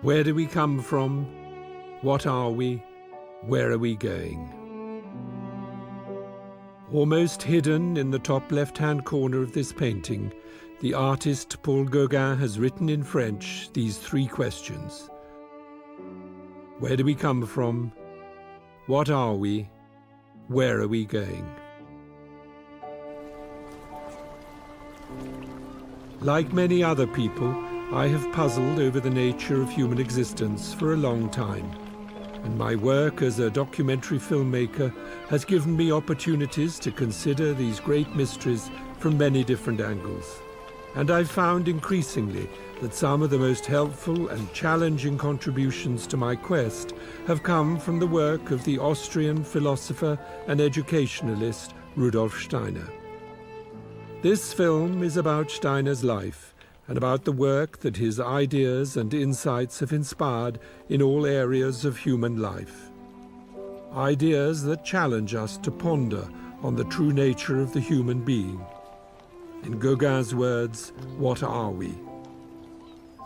Where do we come from? What are we? Where are we going? Almost hidden in the top left-hand corner of this painting, the artist Paul Gauguin has written in French these three questions. Where do we come from? What are we? Where are we going? Like many other people, I have puzzled over the nature of human existence for a long time, and my work as a documentary filmmaker has given me opportunities to consider these great mysteries from many different angles. And I've found increasingly that some of the most helpful and challenging contributions to my quest have come from the work of the Austrian philosopher and educationalist Rudolf Steiner. This film is about Steiner's life and about the work that his ideas and insights have inspired in all areas of human life. Ideas that challenge us to ponder on the true nature of the human being. In Gauguin's words, what are we?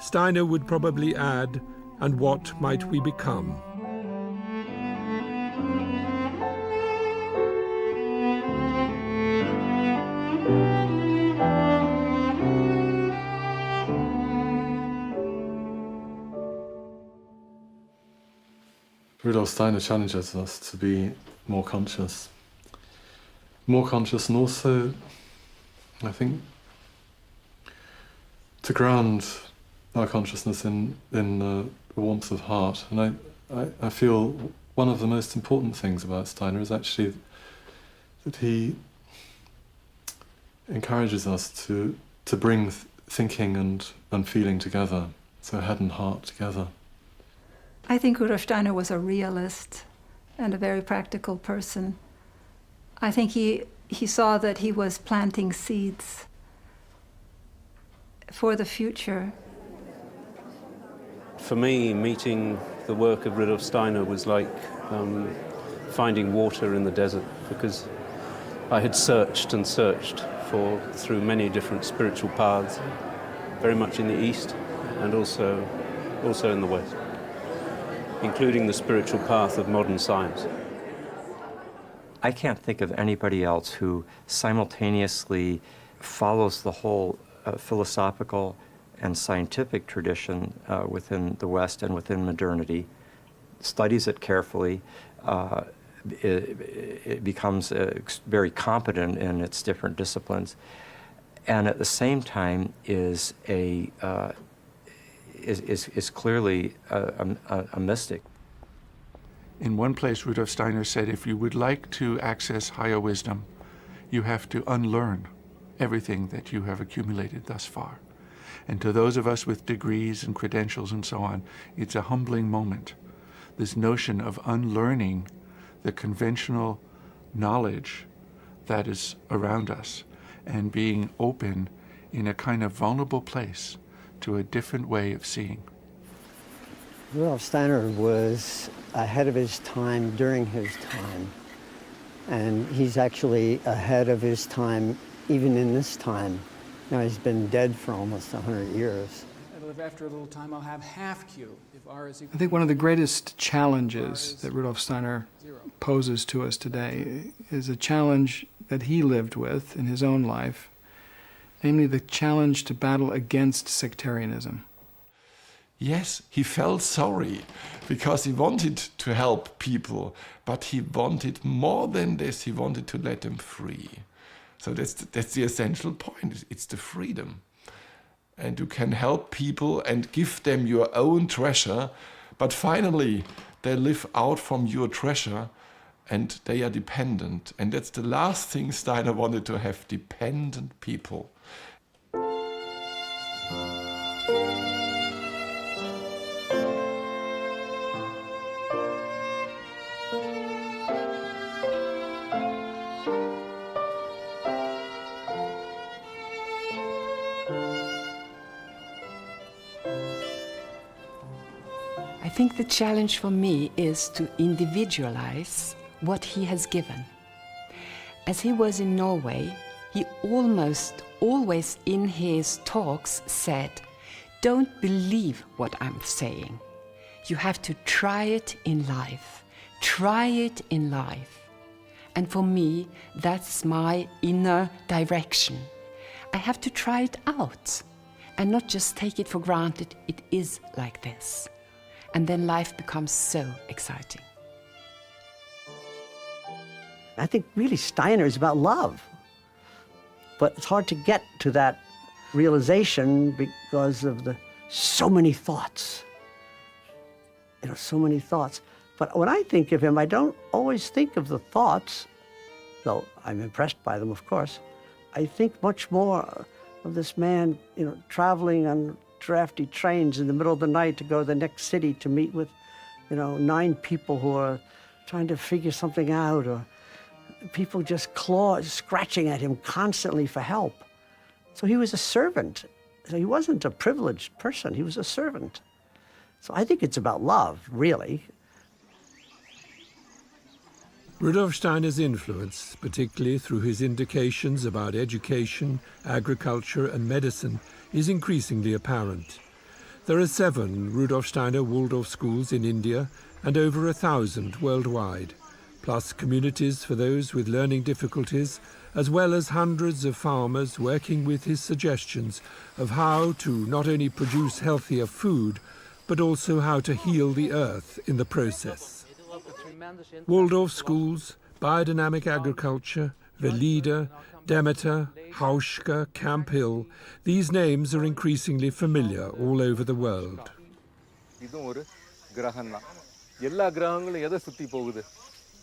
Steiner would probably add, and what might we become? Rudolf Steiner challenges us to be more conscious. More conscious, and also, I think, to ground our consciousness in the warmth of heart. And I feel one of the most important things about Steiner is actually that he encourages us to bring thinking and feeling together, so head and heart together. I think Rudolf Steiner was a realist and a very practical person. I think he saw that he was planting seeds for the future. For me, meeting the work of Rudolf Steiner was like finding water in the desert, because I had searched and searched through many different spiritual paths, very much in the East and also in the West, including the spiritual path of modern science. I can't think of anybody else who simultaneously follows the whole philosophical and scientific tradition within the West and within modernity, studies it carefully, it becomes very competent in its different disciplines, and at the same time is clearly a mystic. In one place, Rudolf Steiner said, if you would like to access higher wisdom, you have to unlearn everything that you have accumulated thus far. And to those of us with degrees and credentials and so on, it's a humbling moment. This notion of unlearning the conventional knowledge that is around us and being open in a kind of vulnerable place to a different way of seeing. Rudolf Steiner was ahead of his time during his time, and he's actually ahead of his time even in this time. Now, he's been dead for almost 100 years. After a little time, I'll have half Q. If R is equal, I think one of the greatest challenges that Rudolf Steiner poses to us today is a challenge that he lived with in his own life, namely the challenge to battle against sectarianism. Yes, he felt sorry because he wanted to help people, but he wanted more than this. He wanted to let them free. So that's the essential point. It's the freedom. And you can help people and give them your own treasure, but finally they live out from your treasure and they are dependent. And that's the last thing Steiner wanted to have, dependent people. I think the challenge for me is to individualize what he has given. As he was in Norway, he almost always in his talks said, "Don't believe what I'm saying, You have to try it in life. Try it in life. And for me, that's my inner direction. I have to try it out and not just take it for granted it is like this. And then life becomes so exciting. I think really Steiner is about love. But it's hard to get to that realization because of so many thoughts. So many thoughts. But when I think of him, I don't always think of the thoughts, though I'm impressed by them, of course. I think much more of this man, traveling on drafty trains in the middle of the night to go to the next city to meet with, 9 people who are trying to figure something out, or people just scratching at him constantly for help. So he was a servant. So he wasn't a privileged person, he was a servant. So I think it's about love, really. Rudolf Steiner's influence, particularly through his indications about education, agriculture and medicine, is increasingly apparent. There are 7 Rudolf Steiner Waldorf schools in India and over 1,000 worldwide, plus communities for those with learning difficulties, as well as hundreds of farmers working with his suggestions of how to not only produce healthier food, but also how to heal the earth in the process. Waldorf schools, biodynamic agriculture, Velida, Demeter, Hauschka, Camp Hill, these names are increasingly familiar all over the world.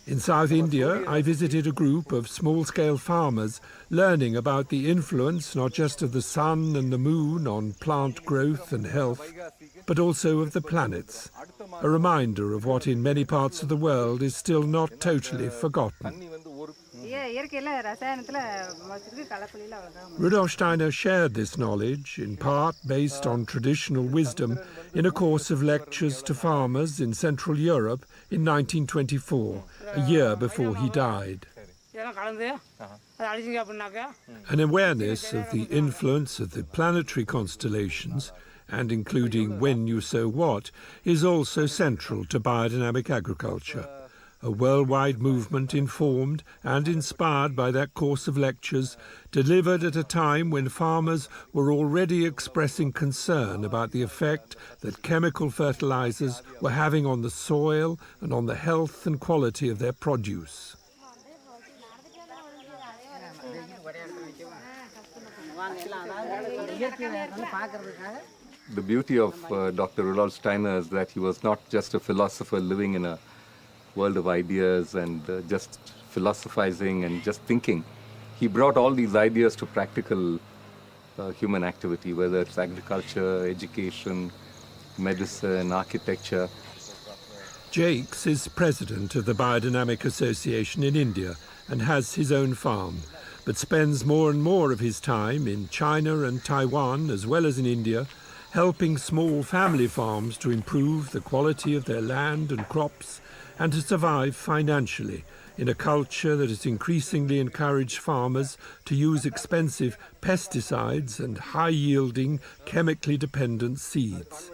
In South India, I visited a group of small-scale farmers learning about the influence not just of the sun and the moon on plant growth and health, but also of the planets, a reminder of what in many parts of the world is still not totally forgotten. Rudolf Steiner shared this knowledge, in part based on traditional wisdom, in a course of lectures to farmers in Central Europe in 1924, a year before he died. An awareness of the influence of the planetary constellations, and including when you sow what, is also central to biodynamic agriculture, a worldwide movement informed and inspired by that course of lectures, delivered at a time when farmers were already expressing concern about the effect that chemical fertilizers were having on the soil and on the health and quality of their produce. The beauty of Dr. Rudolf Steiner is that he was not just a philosopher living in a world of ideas and just philosophizing and just thinking. He brought all these ideas to practical human activity, whether it's agriculture, education, medicine, architecture. Jakes is president of the Biodynamic Association in India and has his own farm, but spends more and more of his time in China and Taiwan, as well as in India, helping small family farms to improve the quality of their land and crops and to survive financially in a culture that has increasingly encouraged farmers to use expensive pesticides and high-yielding, chemically dependent seeds.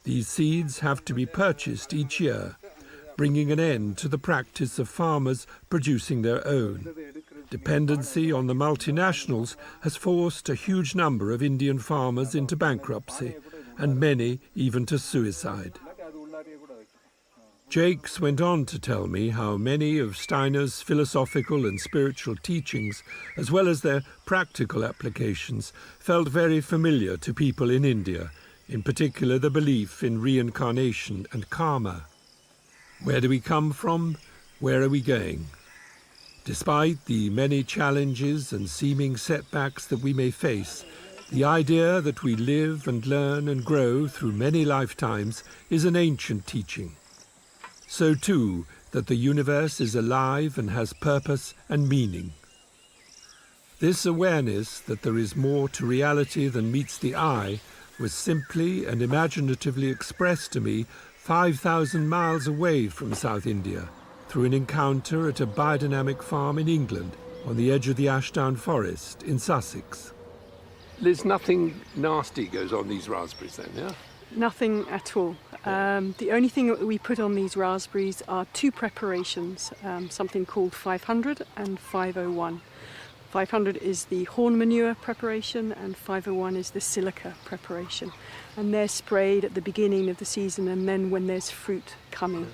These seeds have to be purchased each year, bringing an end to the practice of farmers producing their own. Dependency on the multinationals has forced a huge number of Indian farmers into bankruptcy, and many even to suicide. Jakes went on to tell me how many of Steiner's philosophical and spiritual teachings, as well as their practical applications, felt very familiar to people in India, in particular the belief in reincarnation and karma. Where do we come from? Where are we going? Despite the many challenges and seeming setbacks that we may face, the idea that we live and learn and grow through many lifetimes is an ancient teaching. So too, that the universe is alive and has purpose and meaning. This awareness that there is more to reality than meets the eye was simply and imaginatively expressed to me 5,000 miles away from South India, through an encounter at a biodynamic farm in England, on the edge of the Ashdown Forest in Sussex. There's nothing nasty goes on these raspberries then, yeah? nothing at all. The only thing that we put on these raspberries are two preparations, something called 500 and 501. 500 is the horn manure preparation and 501 is the silica preparation. And they're sprayed at the beginning of the season and then when there's fruit coming.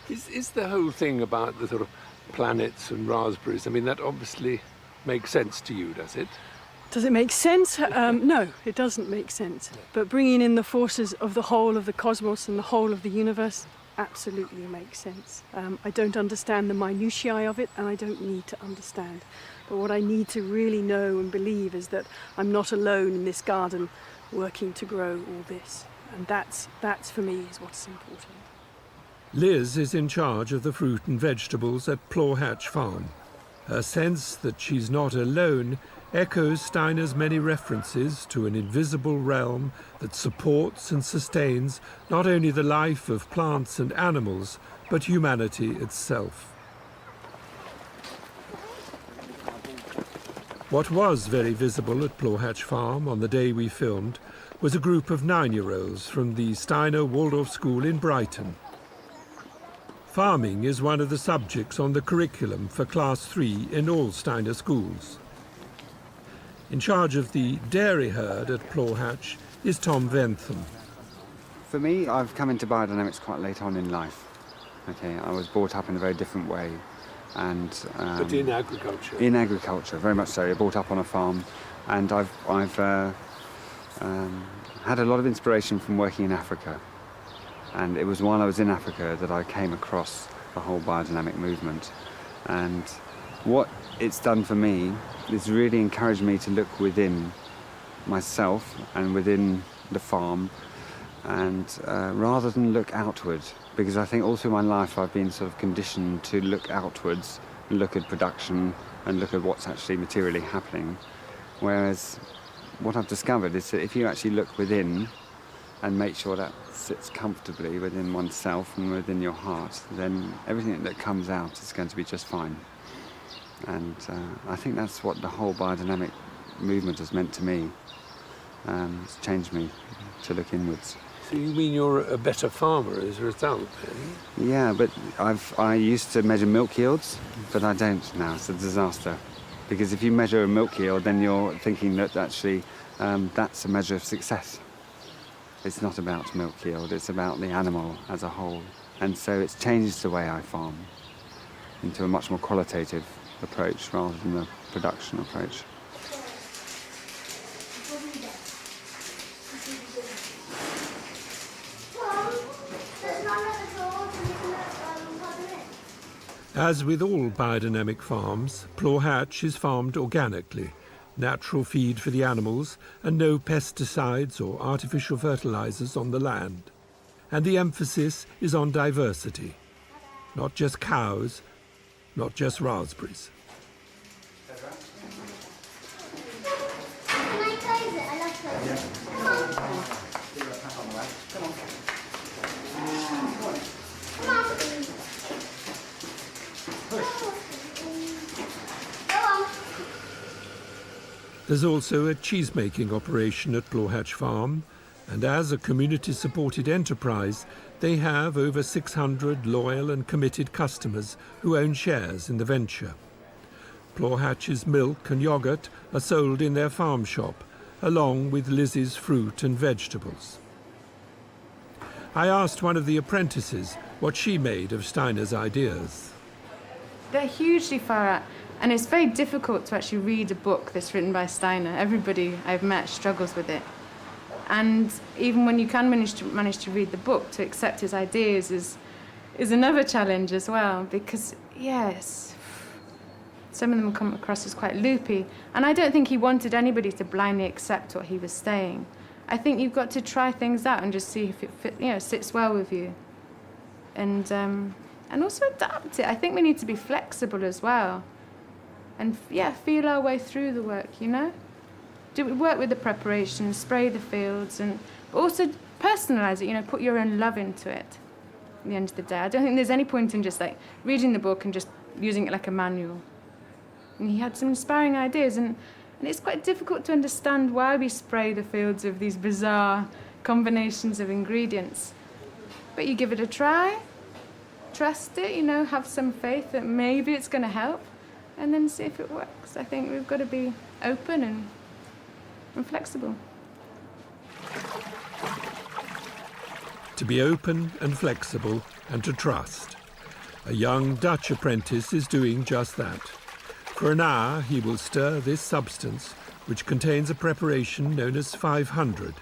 Is the whole thing about the sort of planets and raspberries, I mean, that obviously makes sense to you, does it? Does it make sense? No, it doesn't make sense. But bringing in the forces of the whole of the cosmos and the whole of the universe absolutely makes sense. I don't understand the minutiae of it, and I don't need to understand. But what I need to really know and believe is that I'm not alone in this garden working to grow all this. And that's for me is what's important. Liz is in charge of the fruit and vegetables at Plawhatch Farm. Her sense that she's not alone echoes Steiner's many references to an invisible realm that supports and sustains not only the life of plants and animals, but humanity itself. What was very visible at Plawhatch Farm on the day we filmed was a group of 9-year-olds from the Steiner Waldorf School in Brighton. Farming is one of the subjects on the curriculum for Class 3 in all Steiner schools. In charge of the dairy herd at Plawhatch is Tom Ventham. For me, I've come into biodynamics quite late on in life. Okay, I was brought up in a very different way. But in agriculture? In agriculture, very much so. I brought up on a farm, and I've had a lot of inspiration from working in Africa. And it was while I was in Africa that I came across the whole biodynamic movement. And what it's done for me is really encouraged me to look within myself and within the farm, and rather than look outward, because I think all through my life I've been sort of conditioned to look outwards and look at production and look at what's actually materially happening. Whereas what I've discovered is that if you actually look within and make sure that sits comfortably within oneself and within your heart, then everything that comes out is going to be just fine. And I think that's what the whole biodynamic movement has meant to me. It's changed me to look inwards. So you mean you're a better farmer as a result, then? Yeah, but I used to measure milk yields, but I don't now. It's a disaster. Because if you measure a milk yield, then you're thinking that actually that's a measure of success. It's not about milk yield, it's about the animal as a whole. And so it's changed the way I farm into a much more qualitative approach rather than a production approach. As with all biodynamic farms, Plawhatch is farmed organically, natural feed for the animals and no pesticides or artificial fertilizers on the land. And the emphasis is on diversity. Not just cows, not just raspberries. There's also a cheese-making operation at Plawhatch Farm, and as a community-supported enterprise, they have over 600 loyal and committed customers who own shares in the venture. Plawhatch's milk and yoghurt are sold in their farm shop, along with Lizzie's fruit and vegetables. I asked one of the apprentices what she made of Steiner's ideas. They're hugely far out, and it's very difficult to actually read a book that's written by Steiner. Everybody I've met struggles with it. And even when you can manage to read the book, to accept his ideas is another challenge as well, because, yes, some of them come across as quite loopy. And I don't think he wanted anybody to blindly accept what he was saying. I think you've got to try things out and just see if it sits well with you. And also adapt it. I think we need to be flexible as well. And, feel our way through the work, Do we work with the preparation, spray the fields, but also personalise it, put your own love into it at the end of the day. I don't think there's any point in just, reading the book and just using it like a manual. And he had some inspiring ideas, and it's quite difficult to understand why we spray the fields of these bizarre combinations of ingredients. But you give it a try, trust it, you know, have some faith that maybe it's going to help, and then see if it works. I think we've got to be open and flexible. To be open and flexible and to trust. A young Dutch apprentice is doing just that. For an hour he will stir this substance, which contains a preparation known as 500,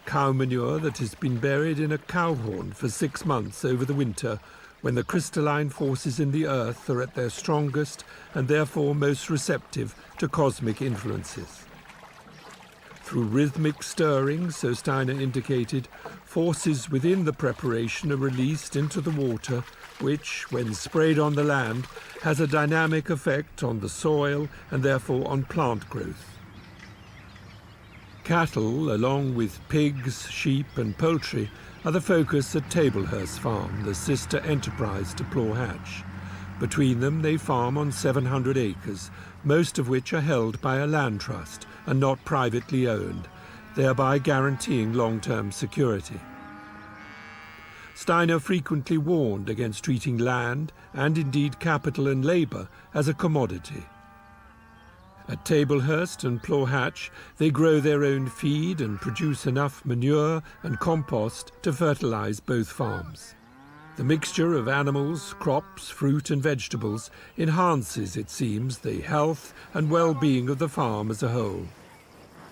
cow manure that has been buried in a cow horn for 6 months over the winter, when the crystalline forces in the earth are at their strongest and therefore most receptive to cosmic influences. Through rhythmic stirring, so Steiner indicated, forces within the preparation are released into the water, which, when sprayed on the land, has a dynamic effect on the soil and therefore on plant growth. Cattle, along with pigs, sheep and poultry, are the focus at Tablehurst Farm, the sister enterprise to Plaw Hatch. Between them they farm on 700 acres, most of which are held by a land trust and not privately owned, thereby guaranteeing long-term security. Steiner frequently warned against treating land, and indeed capital and labour, as a commodity. At Tablehurst and Plaw Hatch, they grow their own feed and produce enough manure and compost to fertilise both farms. The mixture of animals, crops, fruit and vegetables enhances, it seems, the health and well-being of the farm as a whole.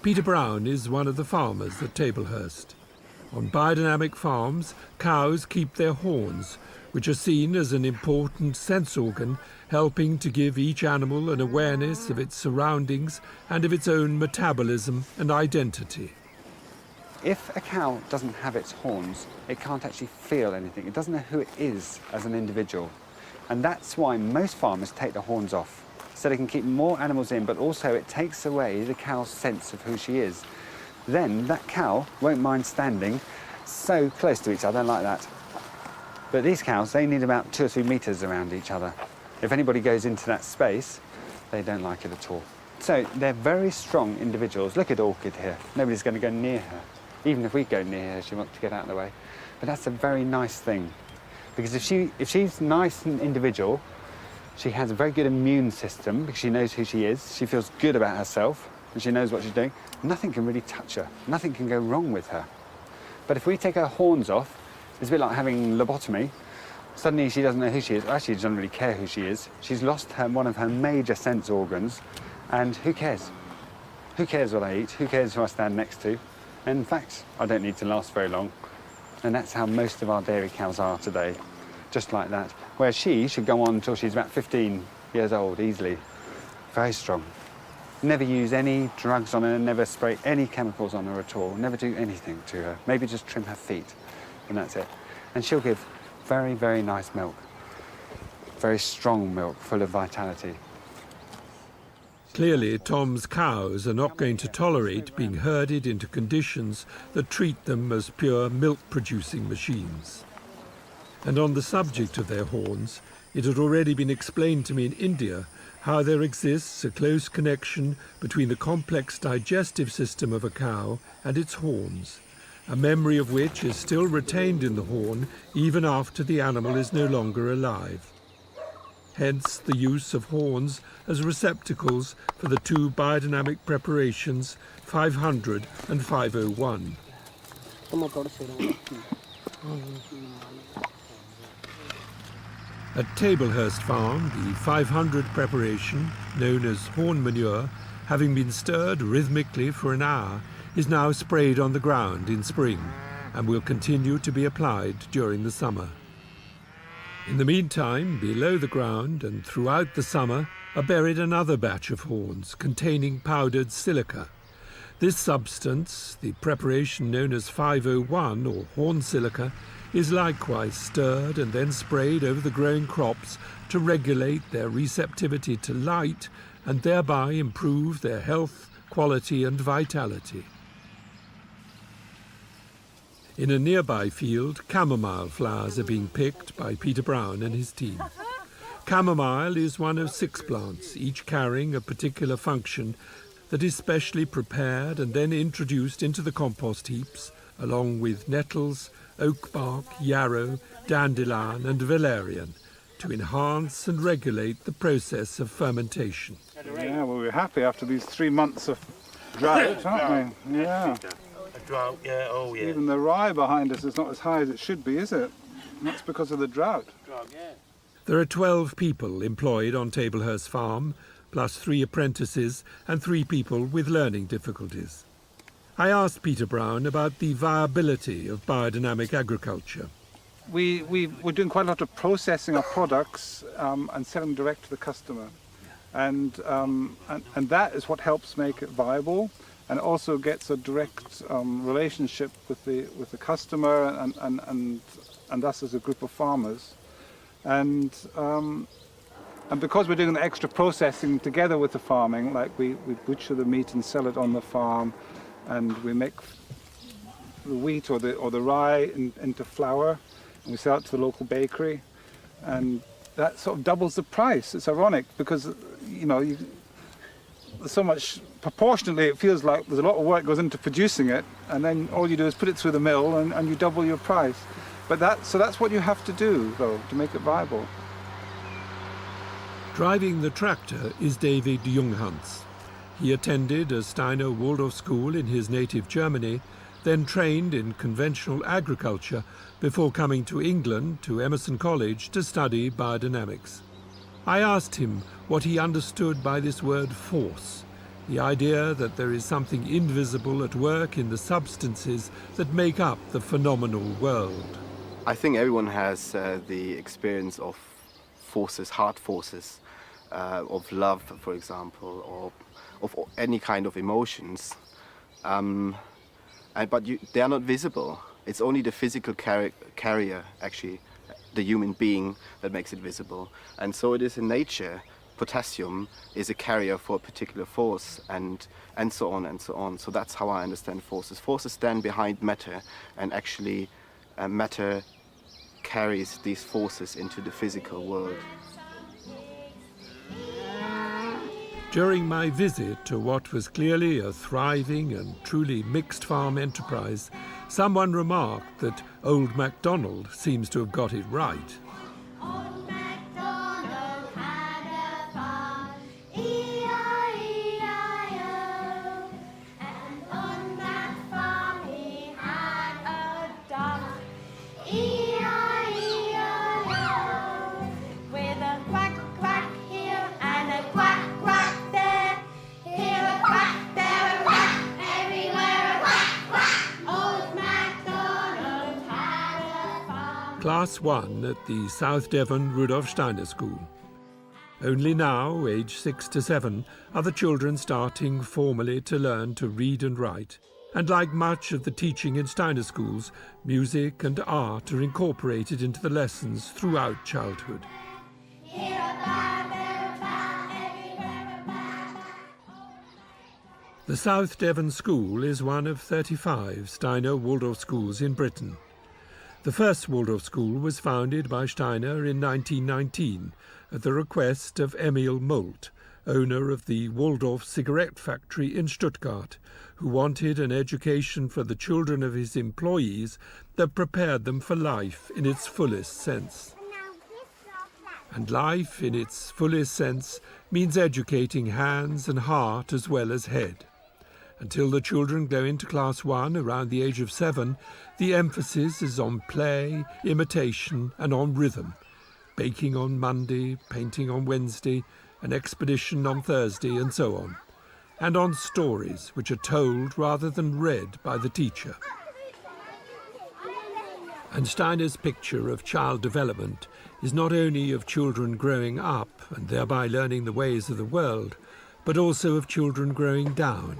Peter Brown is one of the farmers at Tablehurst. On biodynamic farms, cows keep their horns, which are seen as an important sense organ, helping to give each animal an awareness of its surroundings and of its own metabolism and identity. If a cow doesn't have its horns, it can't actually feel anything. It doesn't know who it is as an individual. And that's why most farmers take the horns off, so they can keep more animals in, but also it takes away the cow's sense of who she is. Then that cow won't mind standing so close to each other like that. But these cows, they need about 2 or 3 metres around each other. If anybody goes into that space, they don't like it at all. So they're very strong individuals. Look at Orchid here. Nobody's going to go near her. Even if we go near her, she wants to get out of the way. But that's a very nice thing. Because if she's nice and individual, she has a very good immune system because she knows who she is. She feels good about herself and she knows what she's doing. Nothing can really touch her. Nothing can go wrong with her. But if we take her horns off, it's a bit like having lobotomy. Suddenly she doesn't know who she is. Actually, she doesn't really care who she is. She's lost one of her major sense organs, and who cares? Who cares what I eat? Who cares who I stand next to? And in fact, I don't need to last very long. And that's how most of our dairy cows are today, just like that. Whereas she should go on until she's about 15 years old, easily. Very strong. Never use any drugs on her, never spray any chemicals on her at all, never do anything to her. Maybe just trim her feet, and that's it. And she'll give very, very nice milk. Very strong milk, full of vitality. Clearly, Tom's cows are not going to tolerate being herded into conditions that treat them as pure milk-producing machines. And on the subject of their horns, it had already been explained to me in India how there exists a close connection between the complex digestive system of a cow and its horns, a memory of which is still retained in the horn even after the animal is no longer alive. Hence the use of horns as receptacles for the 2 biodynamic preparations, 500 and 501. At Tablehurst Farm, the 500 preparation, known as horn manure, having been stirred rhythmically for an hour, is now sprayed on the ground in spring and will continue to be applied during the summer. In the meantime, below the ground and throughout the summer are buried another batch of horns containing powdered silica. This substance, the preparation known as 501 or horn silica, is likewise stirred and then sprayed over the growing crops to regulate their receptivity to light and thereby improve their health, quality and vitality. In a nearby field, chamomile flowers are being picked by Peter Brown and his team. Chamomile is one of 6 plants, each carrying a particular function that is specially prepared and then introduced into the compost heaps along with nettles, oak bark, yarrow, dandelion and valerian, to enhance and regulate the process of fermentation. Yeah, well, we're happy after these 3 months of drought, aren't we? Yeah. A drought, yeah, oh yeah. Even the rye behind us is not as high as it should be, is it? And that's because of the drought. There are 12 people employed on Tablehurst Farm, plus 3 apprentices and 3 people with learning difficulties. I asked Peter Brown about the viability of biodynamic agriculture. We're doing quite a lot of processing our products and selling direct to the customer. And that is what helps make it viable, and also gets a direct relationship with the customer and us as a group of farmers. And because we're doing the extra processing together with the farming, like we butcher the meat and sell it on the farm, and we make the wheat or the rye into flour, and we sell it to the local bakery, and that sort of doubles the price. It's ironic because, you know, there's so much, proportionately it feels like there's a lot of work goes into producing it, and then all you do is put it through the mill and you double your price. But that's what you have to do, though, to make it viable. Driving the tractor is David Junghans. He attended a Steiner Waldorf school in his native Germany, then trained in conventional agriculture before coming to England to Emerson College to study biodynamics. I asked him what he understood by this word force, the idea that there is something invisible at work in the substances that make up the phenomenal world. I think everyone has the experience of forces, hard forces, of love, for example, or of any kind of emotions. But they are not visible. It's only the physical carrier, actually, the human being, that makes it visible. And so it is in nature. Potassium is a carrier for a particular force, and so on and so on. So that's how I understand forces. Forces stand behind matter, and actually matter carries these forces into the physical world. During my visit to what was clearly a thriving and truly mixed farm enterprise, someone remarked that Old MacDonald seems to have got it right. Class 1 at the South Devon Rudolf Steiner School. Only now, aged 6 to 7, are the children starting formally to learn to read and write. And like much of the teaching in Steiner schools, music and art are incorporated into the lessons throughout childhood. The South Devon School is one of 35 Steiner Waldorf schools in Britain. The first Waldorf school was founded by Steiner in 1919 at the request of Emil Molt, owner of the Waldorf cigarette factory in Stuttgart, who wanted an education for the children of his employees that prepared them for life in its fullest sense. And life in its fullest sense means educating hands and heart as well as head. Until the children go into Class 1 around the age of 7, the emphasis is on play, imitation and on rhythm. Baking on Monday, painting on Wednesday, an expedition on Thursday and so on. And on stories which are told rather than read by the teacher. And Steiner's picture of child development is not only of children growing up and thereby learning the ways of the world, but also of children growing down,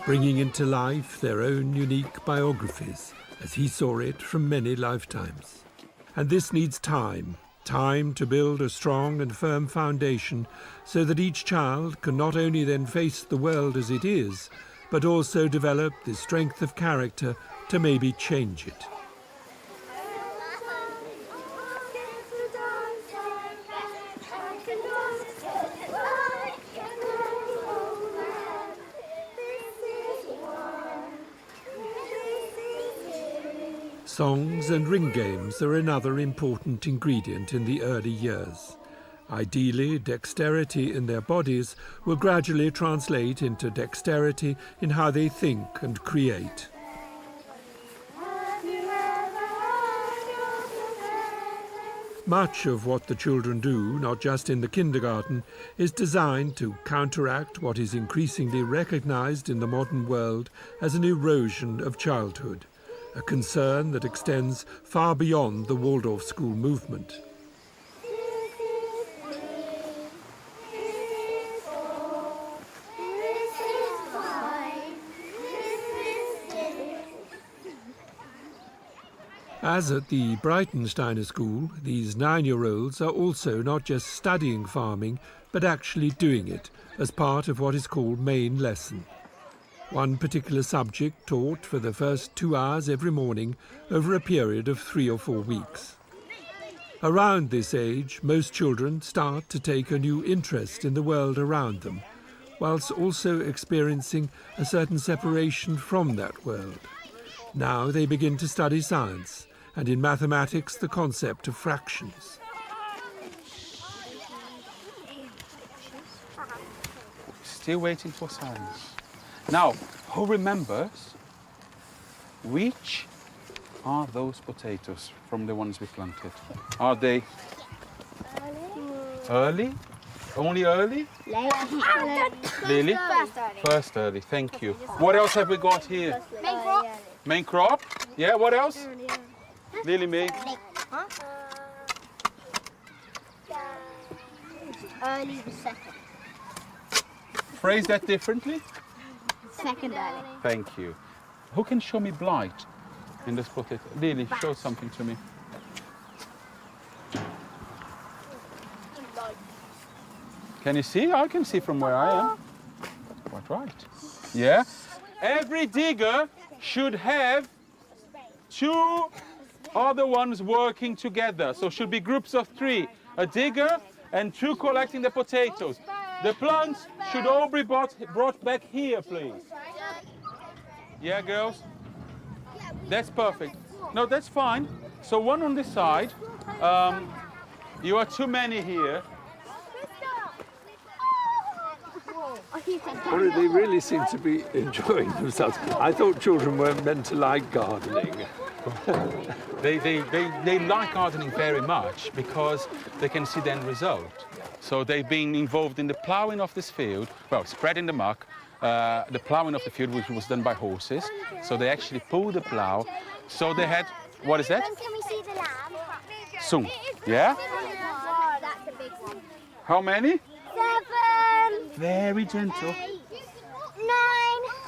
bringing into life their own unique biographies, as he saw it from many lifetimes. And this needs time to build a strong and firm foundation so that each child can not only then face the world as it is, but also develop the strength of character to maybe change it. Songs and ring games are another important ingredient in the early years. Ideally, dexterity in their bodies will gradually translate into dexterity in how they think and create. Much of what the children do, not just in the kindergarten, is designed to counteract what is increasingly recognized in the modern world as an erosion of childhood, a concern that extends far beyond the Waldorf school movement. As at the Brighton Steiner School, these 9-year-olds are also not just studying farming, but actually doing it as part of what is called main lesson. One particular subject taught for the first 2 hours every morning over a period of 3 or 4 weeks. Around this age, most children start to take a new interest in the world around them, whilst also experiencing a certain separation from that world. Now they begin to study science, and in mathematics the concept of fractions. Still waiting for science. Now, who remembers which are those potatoes from the ones we planted? Are they early? Only early? Lily? First early, thank you. What else have we got here? Main crop. Main crop? Yeah, what else? Lily, me. Early the second. Phrase that differently? Second early. Thank you. Who can show me blight in this potato? Lily, show something to me. Can you see? I can see from where I am. Quite right. Yeah? Every digger should have 2 other ones working together. So should be groups of 3. A digger and 2 collecting the potatoes. The plants should all be brought back here, please. Yeah, girls? That's perfect. No, that's fine. So 1 on this side. You are too many here. Well, they really seem to be enjoying themselves. I thought children weren't meant to like gardening. They like gardening very much because they can see the end result. So they've been involved in the ploughing of this field, well, spreading the muck, the ploughing of the field, which was done by horses. So they actually pulled the plough. So they had, what is that? When can we see the lamb? Soon. Yeah? Oh, that's a big one. How many? 7. Very gentle. 9.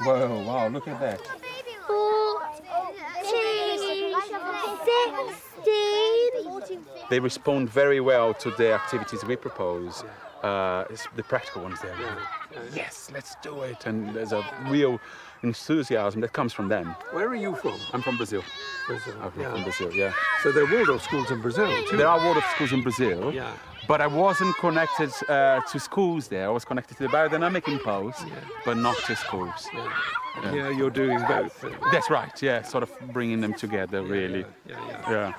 Whoa, wow, look at that. 14. 16. They respond very well to the activities we propose. It's the practical ones there. Yes, let's do it. And there's a real enthusiasm that comes from them. Where are you from? I'm from Brazil. I'm from Brazil, yeah. So there are Waldorf schools in Brazil too? There are Waldorf schools in Brazil, yeah. But I wasn't connected to schools there. I was connected to the biodynamic impulse, but not to schools. Yeah, you're doing both. That's right, yeah, sort of bringing them together, really. Yeah.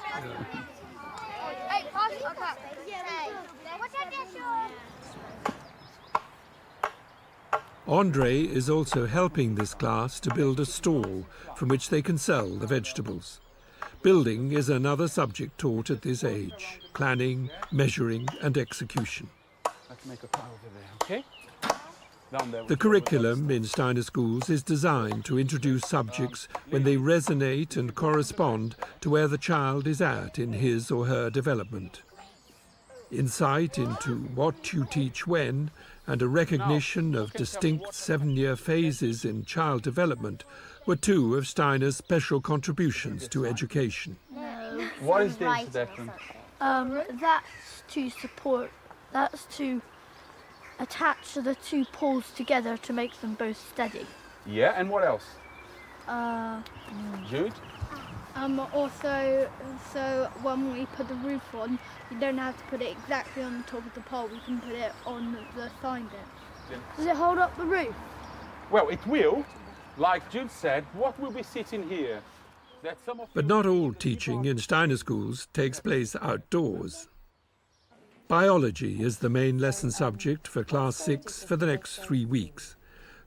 Andre is also helping this class to build a stall from which they can sell the vegetables. Building is another subject taught at this age: planning, measuring and execution. Let's make a pile over there, okay? Down there. The curriculum in Steiner schools is designed to introduce subjects when they resonate and correspond to where the child is at in his or her development. Insight into what you teach when, and a recognition of distinct 7-year phases in child development were 2 of Steiner's special contributions to education. No. What is this, Declan? That's to support, that's to attach the 2 poles together to make them both steady. Yeah, and what else? Jude? Also, so when we put the roof on, you don't have to put it exactly on the top of the pole, we can put it on the side bit. Does it hold up the roof? Well, it will. Like Jude said, what will be sitting here? But not all teaching in Steiner schools takes place outdoors. Biology is the main lesson subject for Class 6 for the next 3 weeks.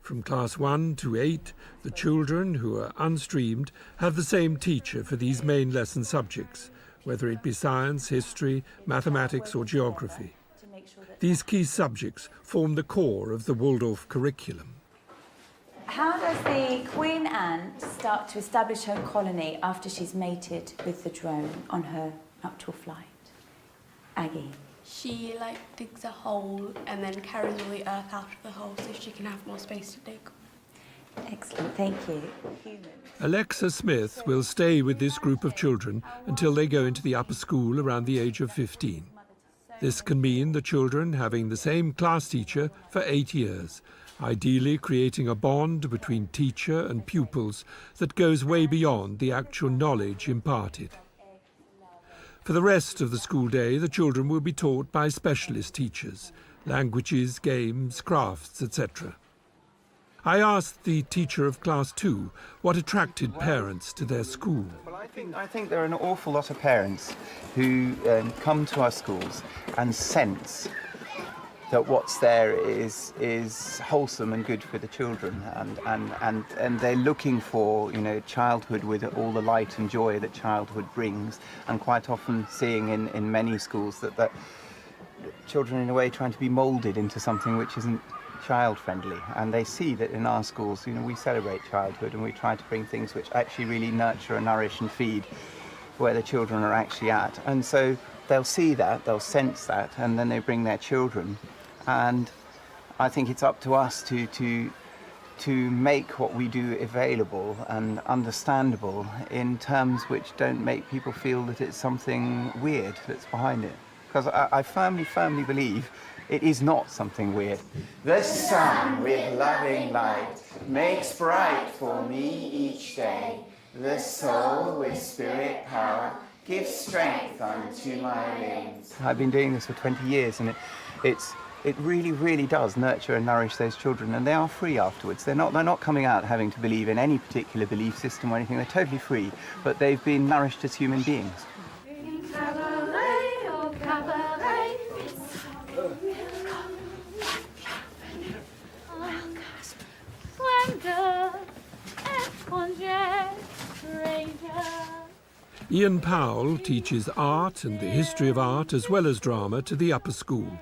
From Class 1 to 8, the children who are unstreamed have the same teacher for these main lesson subjects, whether it be science, history, mathematics or geography. These key subjects form the core of the Waldorf curriculum. How does the queen ant start to establish her colony after she's mated with the drone on her nuptial flight? Aggie? She digs a hole and then carries all the earth out of the hole so she can have more space to dig. Excellent, thank you. Alexa Smith will stay with this group of children until they go into the upper school around the age of 15. This can mean the children having the same class teacher for 8 years, ideally creating a bond between teacher and pupils that goes way beyond the actual knowledge imparted. For the rest of the school day, the children will be taught by specialist teachers, languages, games, crafts, etc. I asked the teacher of Class 2 what attracted parents to their school. Well, I think there are an awful lot of parents who come to our schools and sense that what's there is wholesome and good for the children, and they're looking for, childhood with all the light and joy that childhood brings, and quite often seeing in many schools that children in a way trying to be moulded into something which isn't child-friendly, and they see that in our schools, we celebrate childhood and we try to bring things which actually really nurture and nourish and feed where the children are actually at, and so they'll see that, they'll sense that, and then they bring their children. And I think it's up to us to make what we do available and understandable in terms which don't make people feel that it's something weird that's behind it. Because I firmly believe it is not something weird. The sun with loving light makes bright for me each day. The soul with spirit power gives strength unto my limbs. I've been doing this for 20 years, and it really does nurture and nourish those children, and they are free afterwards. They're not coming out having to believe in any particular belief system or anything. They're totally free, but they've been nourished as human beings. Ian Powell teaches art and the history of art as well as drama to the upper school.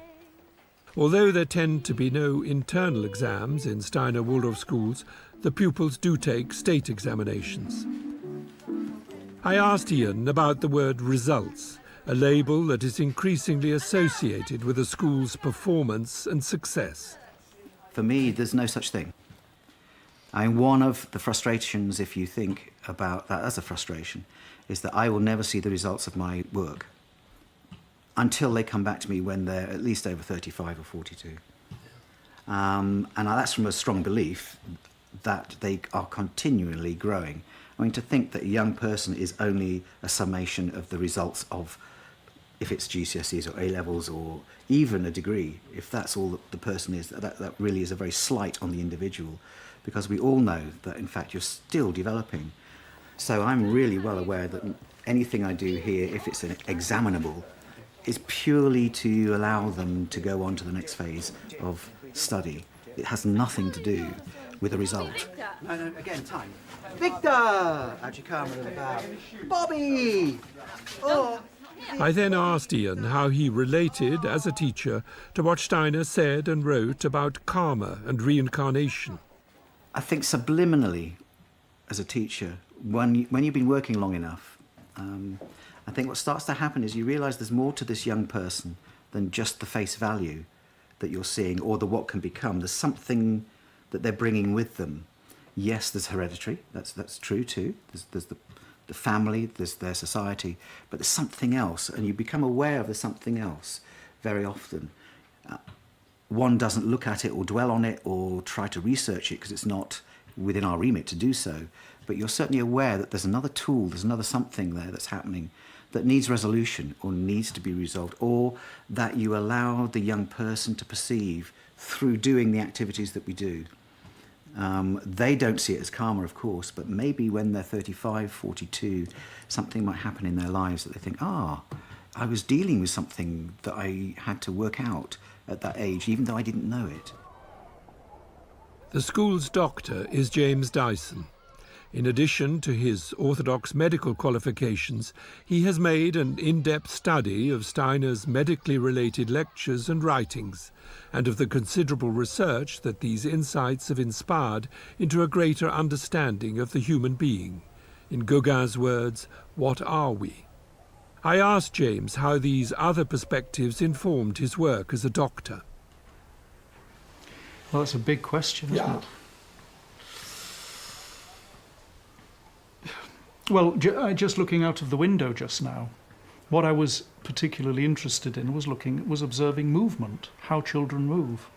Although there tend to be no internal exams in Steiner Waldorf schools, the pupils do take state examinations. I asked Ian about the word results, a label that is increasingly associated with a school's performance and success. For me, there's no such thing. One of the frustrations, if you think about that as a frustration, is that I will never see the results of my work until they come back to me when they're at least over 35 or 42. And that's from a strong belief that they are continually growing. To think that a young person is only a summation of the results of, if it's GCSEs or A-levels or even a degree, if that's all that the person is, that really is a very slight on the individual, because we all know that, in fact, you're still developing. So I'm really well aware that anything I do here, if it's an examinable, is purely to allow them to go on to the next phase of study. It has nothing to do with the result. No, again, time. Victor! How'd you come? About Bobby! Oh! I then asked Ian how he related, as a teacher, to what Steiner said and wrote about karma and reincarnation. I think subliminally, as a teacher, when you've been working long enough, I think what starts to happen is you realise there's more to this young person than just the face value that you're seeing or the what can become. There's something that they're bringing with them. Yes, there's hereditary, that's true too. There's the family, there's their society, but there's something else, and you become aware of there's something else very often. One doesn't look at it or dwell on it or try to research it because it's not within our remit to do so, but you're certainly aware that there's another tool, there's another something there that's happening that needs resolution or needs to be resolved, or that you allow the young person to perceive through doing the activities that we do. They don't see it as karma, of course, but maybe when they're 35, 42, something might happen in their lives that they think, I was dealing with something that I had to work out at that age, even though I didn't know it. The school's doctor is James Dyson. In addition to his orthodox medical qualifications, he has made an in-depth study of Steiner's medically related lectures and writings, and of the considerable research that these insights have inspired into a greater understanding of the human being. In Gauguin's words, what are we? I asked James how these other perspectives informed his work as a doctor. Well, that's a big question, isn't it? Well, just looking out of the window just now, what I was particularly interested in was observing movement, how children move.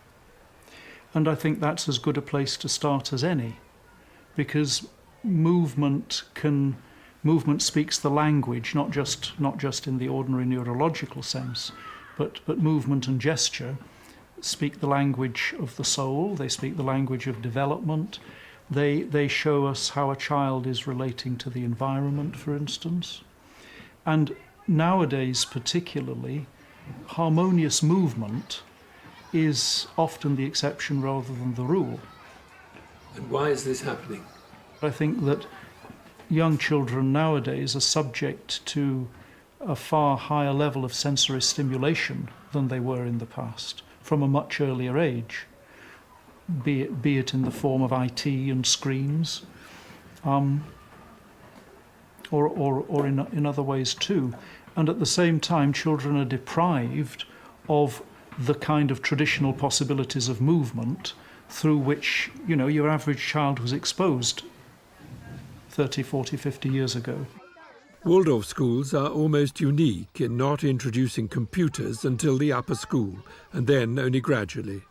And I think that's as good a place to start as any, because movement speaks the language, not just in the ordinary neurological sense, but movement and gesture speak the language of the soul, they speak the language of development. They show us how a child is relating to the environment, for instance. And nowadays, particularly, harmonious movement is often the exception rather than the rule. And why is this happening? I think that young children nowadays are subject to a far higher level of sensory stimulation than they were in the past, from a much earlier age. Be it in the form of IT and screens, or in other ways too. And at the same time, children are deprived of the kind of traditional possibilities of movement through which, your average child was exposed 30, 40, 50 years ago. Waldorf schools are almost unique in not introducing computers until the upper school, and then only gradually.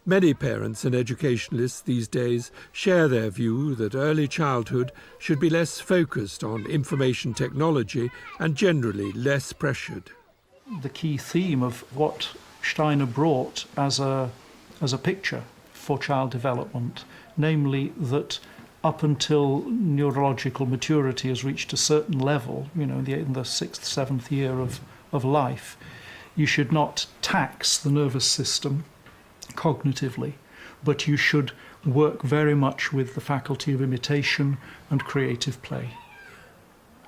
Many parents and educationalists these days share their view that early childhood should be less focused on information technology and generally less pressured. The key theme of what Steiner brought as a picture for child development, namely that up until neurological maturity has reached a certain level, in the 6th, 7th year of life, you should not tax the nervous system cognitively, but you should work very much with the faculty of imitation and creative play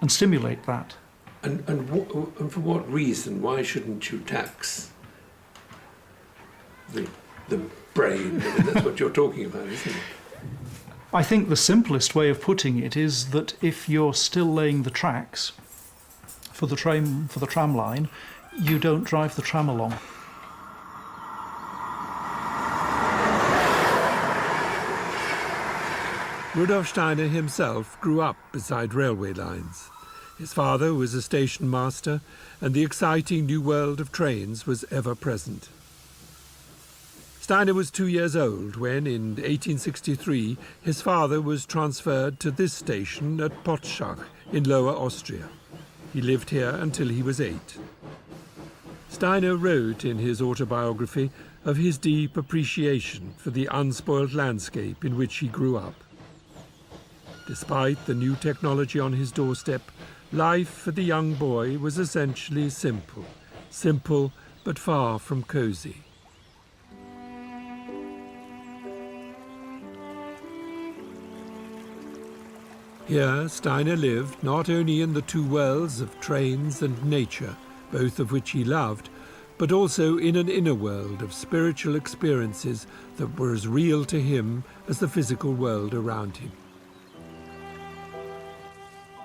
and stimulate that. And for what reason? Why shouldn't you tax the brain? I mean, that's what you're talking about, isn't it? I think the simplest way of putting it is that if you're still laying the tracks for the tram line, you don't drive the tram along. Rudolf Steiner himself grew up beside railway lines. His father was a station master, and the exciting new world of trains was ever present. Steiner was 2 years old when, in 1863, his father was transferred to this station at Potschach in Lower Austria. He lived here until he was 8. Steiner wrote in his autobiography of his deep appreciation for the unspoiled landscape in which he grew up. Despite the new technology on his doorstep, life for the young boy was essentially simple but far from cozy. Here, Steiner lived not only in the two worlds of trains and nature, both of which he loved, but also in an inner world of spiritual experiences that were as real to him as the physical world around him.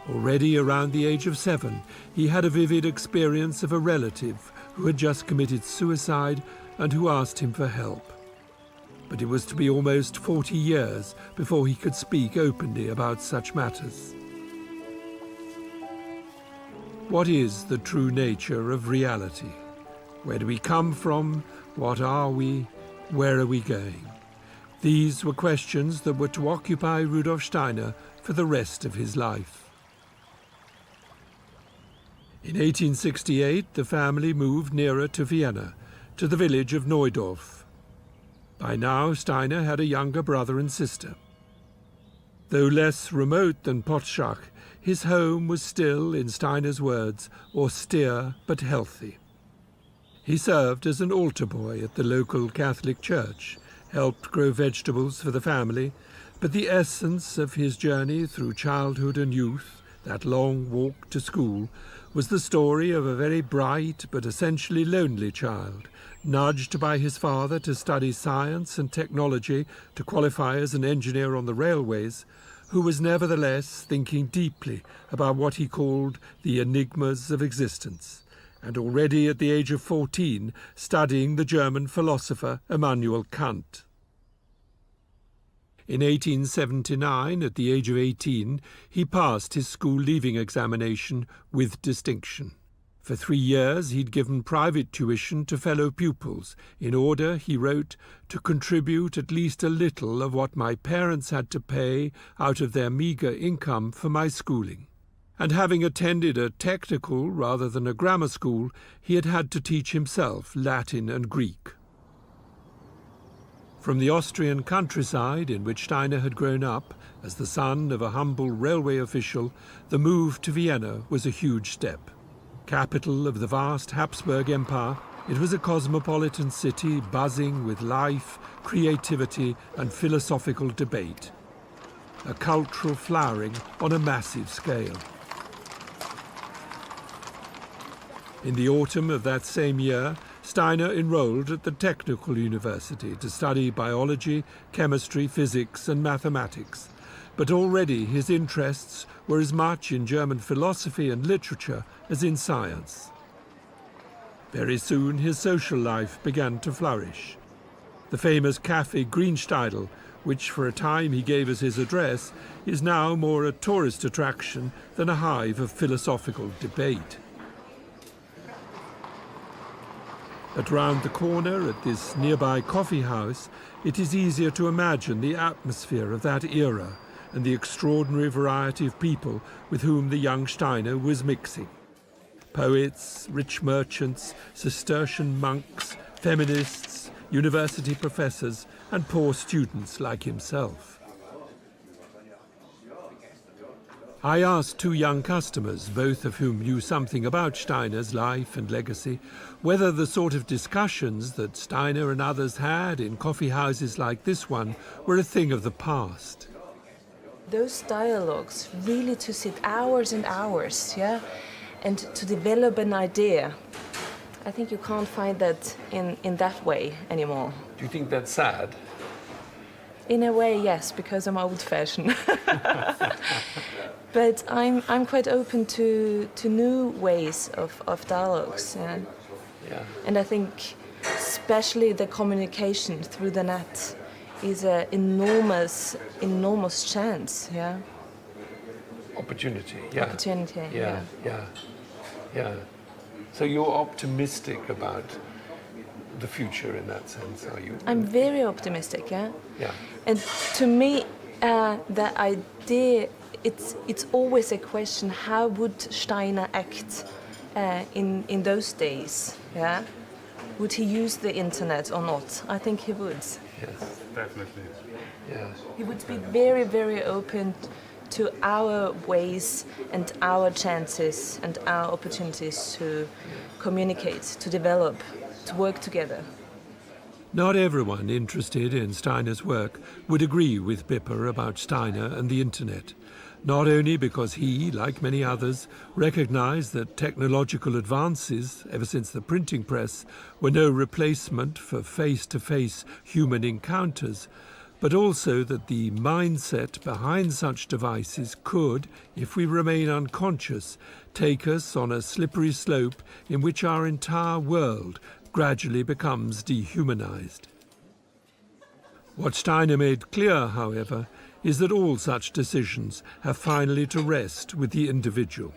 Already around the age of 7, he had a vivid experience of a relative who had just committed suicide and who asked him for help. But it was to be almost 40 years before he could speak openly about such matters. What is the true nature of reality? Where do we come from? What are we? Where are we going? These were questions that were to occupy Rudolf Steiner for the rest of his life. In 1868, the family moved nearer to Vienna, to the village of Neudorf. By now, Steiner had a younger brother and sister. Though less remote than Potschach, his home was still, in Steiner's words, austere but healthy. He served as an altar boy at the local Catholic church, helped grow vegetables for the family, but the essence of his journey through childhood and youth, that long walk to school, was the story of a very bright but essentially lonely child, nudged by his father to study science and technology to qualify as an engineer on the railways, who was nevertheless thinking deeply about what he called the enigmas of existence, and already at the age of 14 studying the German philosopher Immanuel Kant. In 1879, at the age of 18, he passed his school leaving examination with distinction. For 3 years he'd given private tuition to fellow pupils in order, he wrote, to contribute at least a little of what my parents had to pay out of their meagre income for my schooling. And having attended a technical rather than a grammar school, he had had to teach himself Latin and Greek. From the Austrian countryside in which Steiner had grown up, as the son of a humble railway official, the move to Vienna was a huge step. Capital of the vast Habsburg Empire, it was a cosmopolitan city buzzing with life, creativity, and philosophical debate. A cultural flowering on a massive scale. In the autumn of that same year, Steiner enrolled at the Technical University to study biology, chemistry, physics, and mathematics. But already his interests were as much in German philosophy and literature as in science. Very soon his social life began to flourish. The famous Café Greensteidl, which for a time he gave as his address, is now more a tourist attraction than a hive of philosophical debate. But round the corner at this nearby coffee house, it is easier to imagine the atmosphere of that era and the extraordinary variety of people with whom the young Steiner was mixing. Poets, rich merchants, Cistercian monks, feminists, university professors, and poor students like himself. I asked 2 young customers, both of whom knew something about Steiner's life and legacy, whether the sort of discussions that Steiner and others had in coffee houses like this one were a thing of the past. Those dialogues, really to sit hours and hours, yeah, and to develop an idea. I think you can't find that in that way anymore. Do you think that's sad? In a way, yes, because I'm old-fashioned. But I'm quite open to new ways of dialogues. Yeah. And I think especially the communication through the net is an enormous chance, yeah. Opportunity, yeah. Opportunity, yeah. So you're optimistic about the future in that sense, are you? I'm very optimistic, yeah. Yeah. And to me, the idea, it's always a question, how would Steiner act in those days, yeah? Would he use the internet or not? I think he would. Yes, definitely. Yeah. He would be very, very open to our ways and our chances and our opportunities to communicate, to develop, to work together. Not everyone interested in Steiner's work would agree with Bipper about Steiner and the internet. Not only because he, like many others, recognized that technological advances, ever since the printing press, were no replacement for face-to-face human encounters, but also that the mindset behind such devices could, if we remain unconscious, take us on a slippery slope in which our entire world gradually becomes dehumanized. What Steiner made clear, however, is that all such decisions have finally to rest with the individual.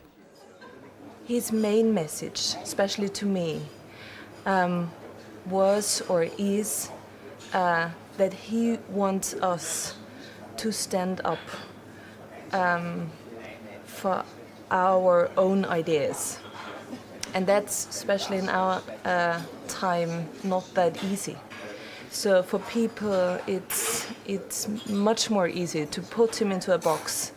His main message, especially to me, was or is that he wants us to stand up for our own ideas. And that's, especially in our time, not that easy. So for people, it's much more easy to put him into a box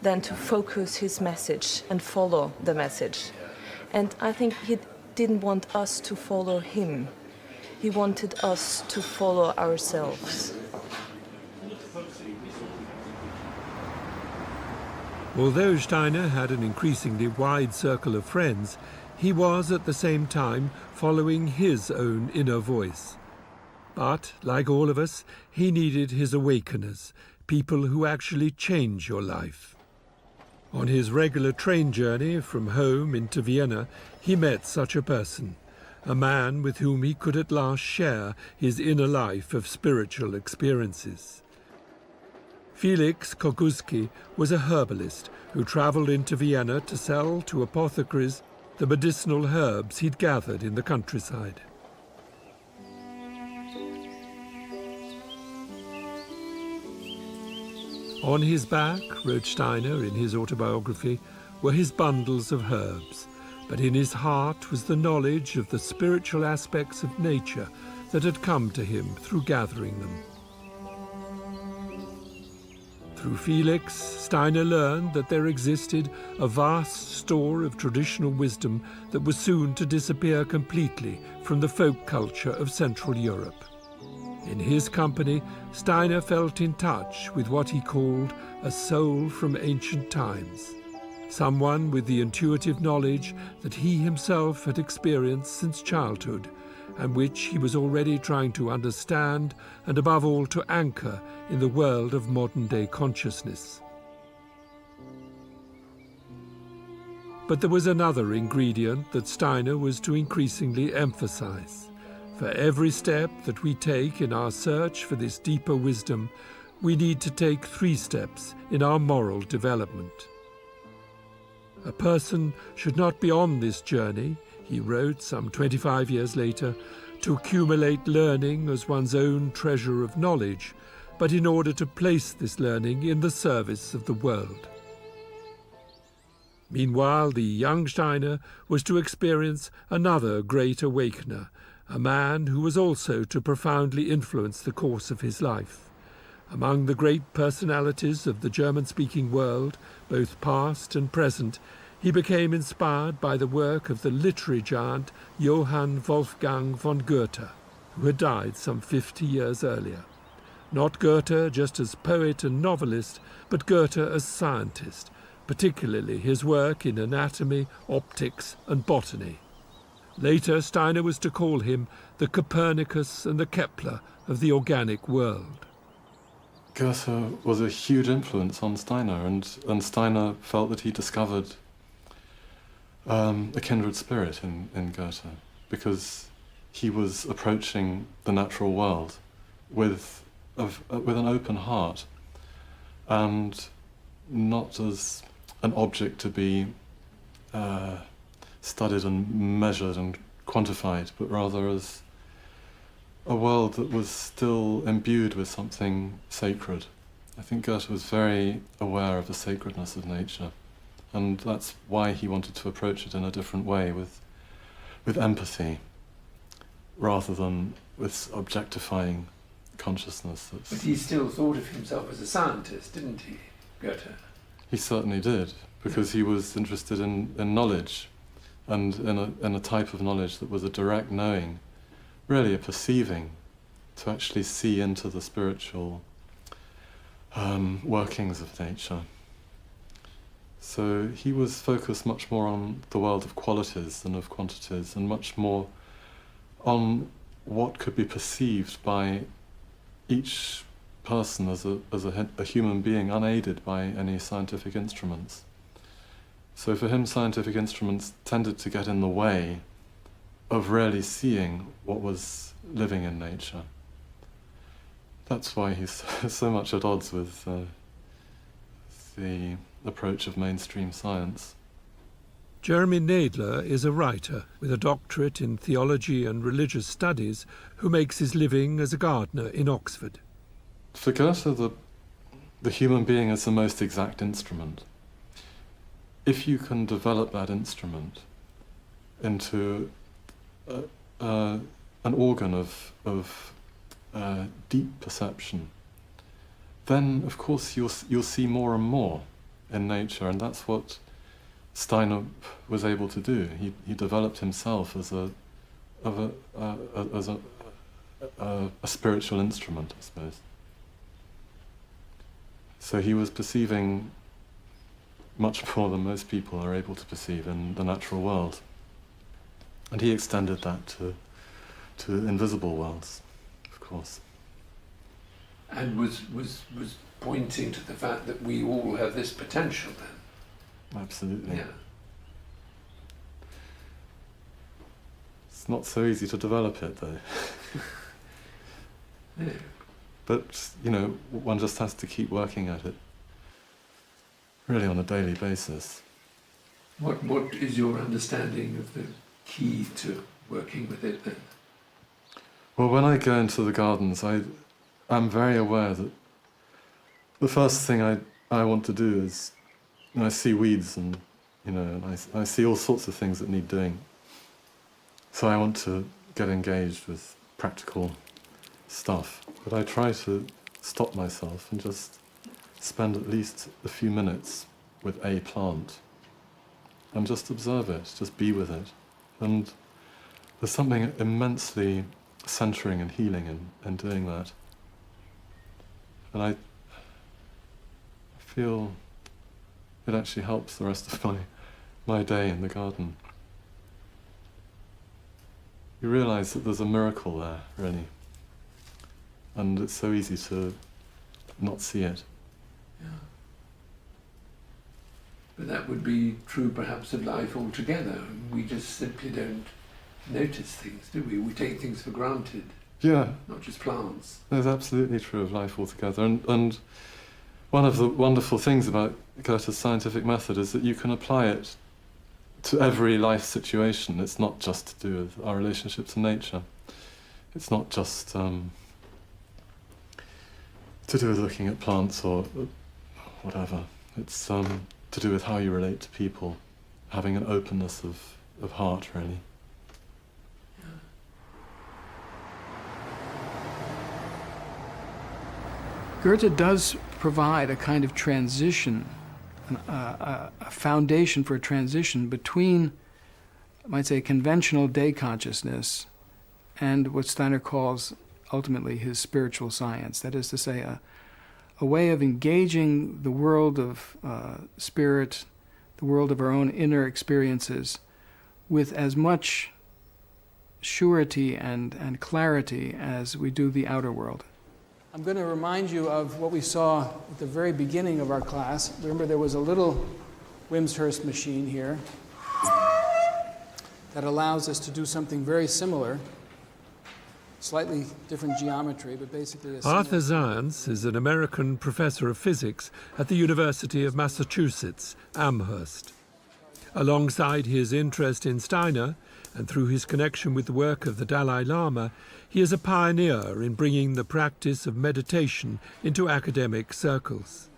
than to focus his message and follow the message. And I think he didn't want us to follow him. He wanted us to follow ourselves. Although Steiner had an increasingly wide circle of friends, he was at the same time following his own inner voice. But, like all of us, he needed his awakeners, people who actually change your life. On his regular train journey from home into Vienna, he met such a person, a man with whom he could at last share his inner life of spiritual experiences. Felix Kokuski was a herbalist who travelled into Vienna to sell to apothecaries the medicinal herbs he'd gathered in the countryside. On his back, wrote Steiner in his autobiography, were his bundles of herbs, but in his heart was the knowledge of the spiritual aspects of nature that had come to him through gathering them. Through Felix, Steiner learned that there existed a vast store of traditional wisdom that was soon to disappear completely from the folk culture of Central Europe. In his company, Steiner felt in touch with what he called a soul from ancient times, someone with the intuitive knowledge that he himself had experienced since childhood, and which he was already trying to understand and above all to anchor in the world of modern-day consciousness. But there was another ingredient that Steiner was to increasingly emphasize. For every step that we take in our search for this deeper wisdom, we need to take 3 steps in our moral development. A person should not be on this journey, he wrote some 25 years later, to accumulate learning as one's own treasure of knowledge, but in order to place this learning in the service of the world. Meanwhile, the young Steiner was to experience another great awakener, a man who was also to profoundly influence the course of his life. Among the great personalities of the German-speaking world, both past and present, he became inspired by the work of the literary giant Johann Wolfgang von Goethe, who had died some 50 years earlier. Not Goethe just as poet and novelist, but Goethe as scientist, particularly his work in anatomy, optics, and botany. Later, Steiner was to call him the Copernicus and the Kepler of the organic world. Goethe was a huge influence on Steiner, and Steiner felt that he discovered a kindred spirit in Goethe, because he was approaching the natural world with an open heart, and not as an object to be studied and measured and quantified, but rather as a world that was still imbued with something sacred. I think Goethe was very aware of the sacredness of nature, and that's why he wanted to approach it in a different way, with empathy, rather than with objectifying consciousness. But he still thought of himself as a scientist, didn't he, Goethe? He certainly did, because he was interested in knowledge, and in a type of knowledge that was a direct knowing, really a perceiving, to actually see into the spiritual workings of nature. So he was focused much more on the world of qualities than of quantities, and much more on what could be perceived by each person as a human being, unaided by any scientific instruments. So for him, scientific instruments tended to get in the way of really seeing what was living in nature. That's why he's so much at odds with the approach of mainstream science. Jeremy Nadler is a writer with a doctorate in theology and religious studies who makes his living as a gardener in Oxford. For Goethe, the human being is the most exact instrument. If you can develop that instrument into an organ of deep perception, then of course you'll see more and more in nature, and that's what Steiner was able to do. He developed himself as a spiritual instrument, I suppose. So he was perceiving much more than most people are able to perceive in the natural world, and he extended that to invisible worlds, of course. And was pointing to the fact that we all have this potential then. Absolutely. Yeah. It's not so easy to develop it, though. Yeah. But, you know, one just has to keep working at it, really on a daily basis. What is your understanding of the key to working with it then? Well, when I go into the gardens, I'm very aware that the first thing I want to do is, I see weeds and, and I see all sorts of things that need doing. So I want to get engaged with practical stuff. But I try to stop myself and just spend at least a few minutes with a plant and just observe it, just be with it. And there's something immensely centering and healing in doing that. And I feel it actually helps the rest of my day in the garden. You realize that there's a miracle there, really. And it's so easy to not see it. Yeah. But that would be true perhaps of life altogether. We just simply don't notice things, do we? We take things for granted. Yeah. Not just plants. That's absolutely true of life altogether. And one of the wonderful things about Goethe's scientific method is that you can apply it to every life situation. It's not just to do with our relationship to nature. It's not just to do with looking at plants or whatever. It's to do with how you relate to people, having an openness of heart, really. Goethe does provide a kind of transition, a foundation for a transition between, I might say, conventional day consciousness and what Steiner calls ultimately his spiritual science. That is to say, a way of engaging the world of spirit, the world of our own inner experiences, with as much surety and clarity as we do the outer world. I'm going to remind you of what we saw at the very beginning of our class. Remember, there was a little Wimshurst machine here that allows us to do something very similar, slightly different geometry, but basically a Arthur Zients is an American professor of physics at the University of Massachusetts, Amherst. Alongside his interest in Steiner, and through his connection with the work of the Dalai Lama, he is a pioneer in bringing the practice of meditation into academic circles.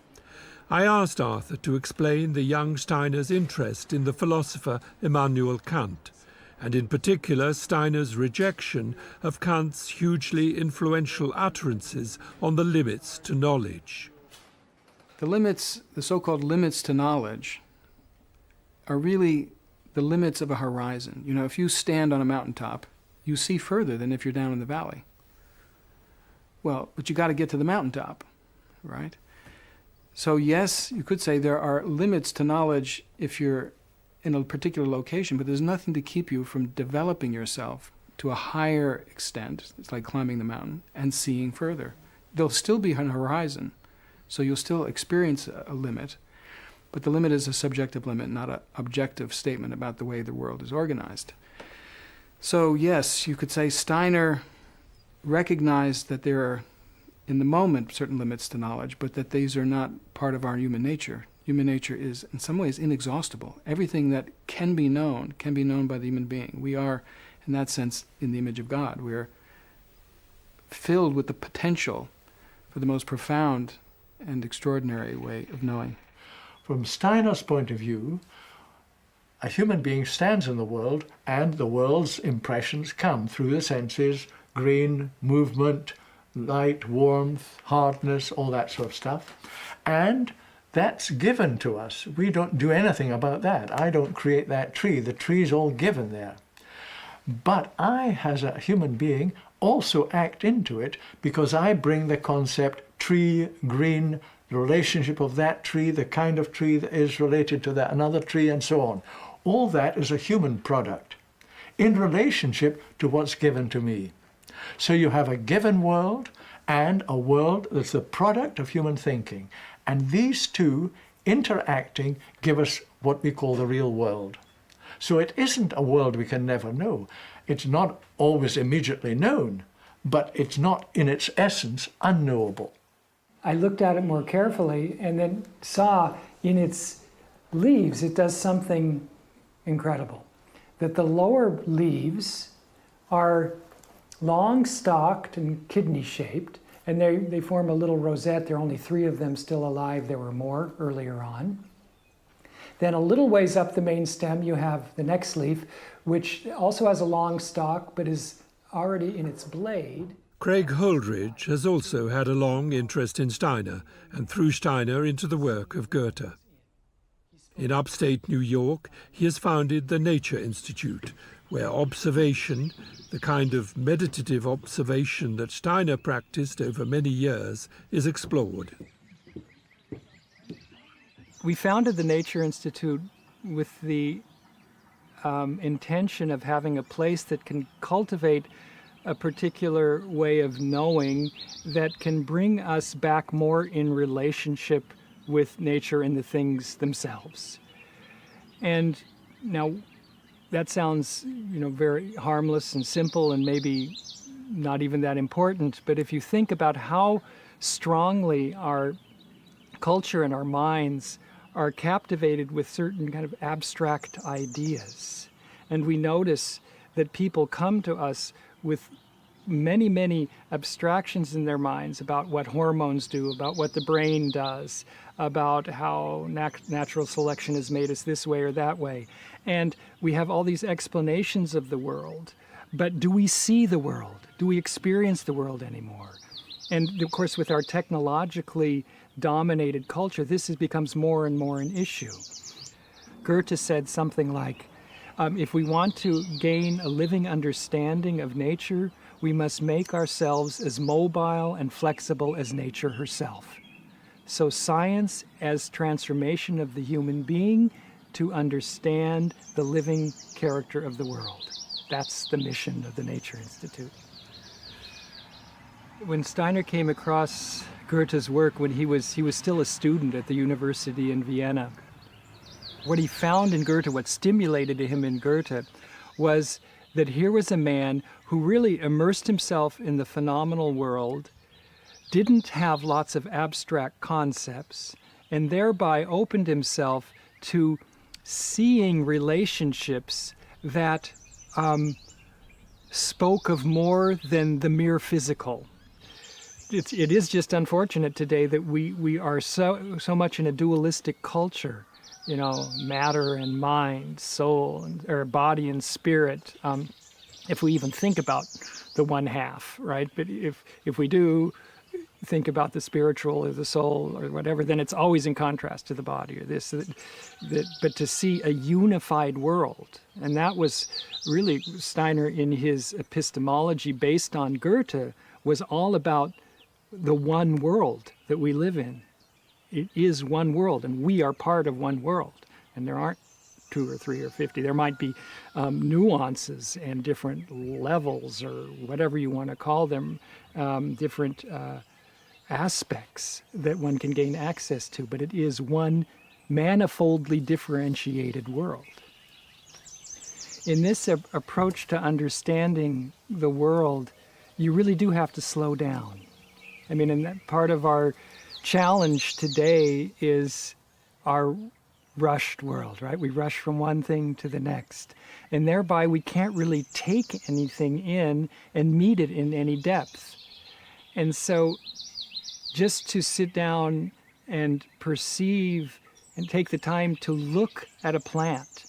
I asked Arthur to explain the young Steiner's interest in the philosopher Immanuel Kant, and in particular Steiner's rejection of Kant's hugely influential utterances on the limits to knowledge. The limits, the so-called limits to knowledge, are really the limits of a horizon. You know, if you stand on a mountaintop, you see further than if you're down in the valley. Well, but you got to get to the mountaintop, right? So yes, you could say there are limits to knowledge if you're in a particular location, but there's nothing to keep you from developing yourself to a higher extent. It's like climbing the mountain and seeing further. There'll still be an horizon, so you'll still experience a limit, but the limit is a subjective limit, not an objective statement about the way the world is organized. So yes, you could say Steiner recognized that there are, in the moment, certain limits to knowledge, but that these are not part of our human nature. Human nature is, in some ways, inexhaustible. Everything that can be known by the human being. We are, in that sense, in the image of God. We're filled with the potential for the most profound and extraordinary way of knowing. From Steiner's point of view, a human being stands in the world and the world's impressions come through the senses, green, movement, light, warmth, hardness, all that sort of stuff. And that's given to us. We don't do anything about that. I don't create that tree. The tree's all given there. But I, as a human being, also act into it because I bring the concept tree, green, the relationship of that tree, the kind of tree that is related to that another tree, and so on. All that is a human product in relationship to what's given to me. So you have a given world and a world that's the product of human thinking. And these two interacting give us what we call the real world. So it isn't a world we can never know. It's not always immediately known, but it's not in its essence unknowable. I looked at it more carefully and then saw in its leaves it does something incredible. That the lower leaves are long stalked and kidney shaped, and they form a little rosette. There are only 3 of them still alive. There were more earlier on. Then a little ways up the main stem you have the next leaf, which also has a long stalk but is already in its blade. Craig Holdridge has also had a long interest in Steiner, and through Steiner into the work of Goethe. In upstate New York, he has founded the Nature Institute, where observation, the kind of meditative observation that Steiner practiced over many years, is explored. We founded the Nature Institute with the intention of having a place that can cultivate a particular way of knowing that can bring us back more in relationship with nature and the things themselves. And now that sounds, very harmless and simple and maybe not even that important, but if you think about how strongly our culture and our minds are captivated with certain kind of abstract ideas, and we notice that people come to us with many, many abstractions in their minds about what hormones do, about what the brain does, about how natural selection has made us this way or that way. And we have all these explanations of the world, but do we see the world? Do we experience the world anymore? And of course, with our technologically dominated culture, this becomes more and more an issue. Goethe said something like, if we want to gain a living understanding of nature, we must make ourselves as mobile and flexible as nature herself. So science as transformation of the human being to understand the living character of the world. That's the mission of the Nature Institute. When Steiner came across Goethe's work when he was still a student at the university in Vienna, what he found in Goethe, what stimulated him in Goethe, was that here was a man who really immersed himself in the phenomenal world, didn't have lots of abstract concepts, and thereby opened himself to seeing relationships that spoke of more than the mere physical. It is just unfortunate today that we are so much in a dualistic culture, matter and mind, soul, or body and spirit, if we even think about the one half, right? But if we do think about the spiritual or the soul or whatever, then it's always in contrast to the body or this. But to see a unified world, and that was really Steiner in his epistemology based on Goethe, was all about the one world that we live in. It is one world, and we are part of one world. And there aren't 2 or 3 or 50. There might be nuances and different levels, or whatever you want to call them, different aspects that one can gain access to, but it is one manifoldly differentiated world. In this approach to understanding the world, you really do have to slow down. I mean, and that part of our challenge today is our rushed world, right? We rush from one thing to the next, and thereby we can't really take anything in and meet it in any depth. And so just to sit down and perceive and take the time to look at a plant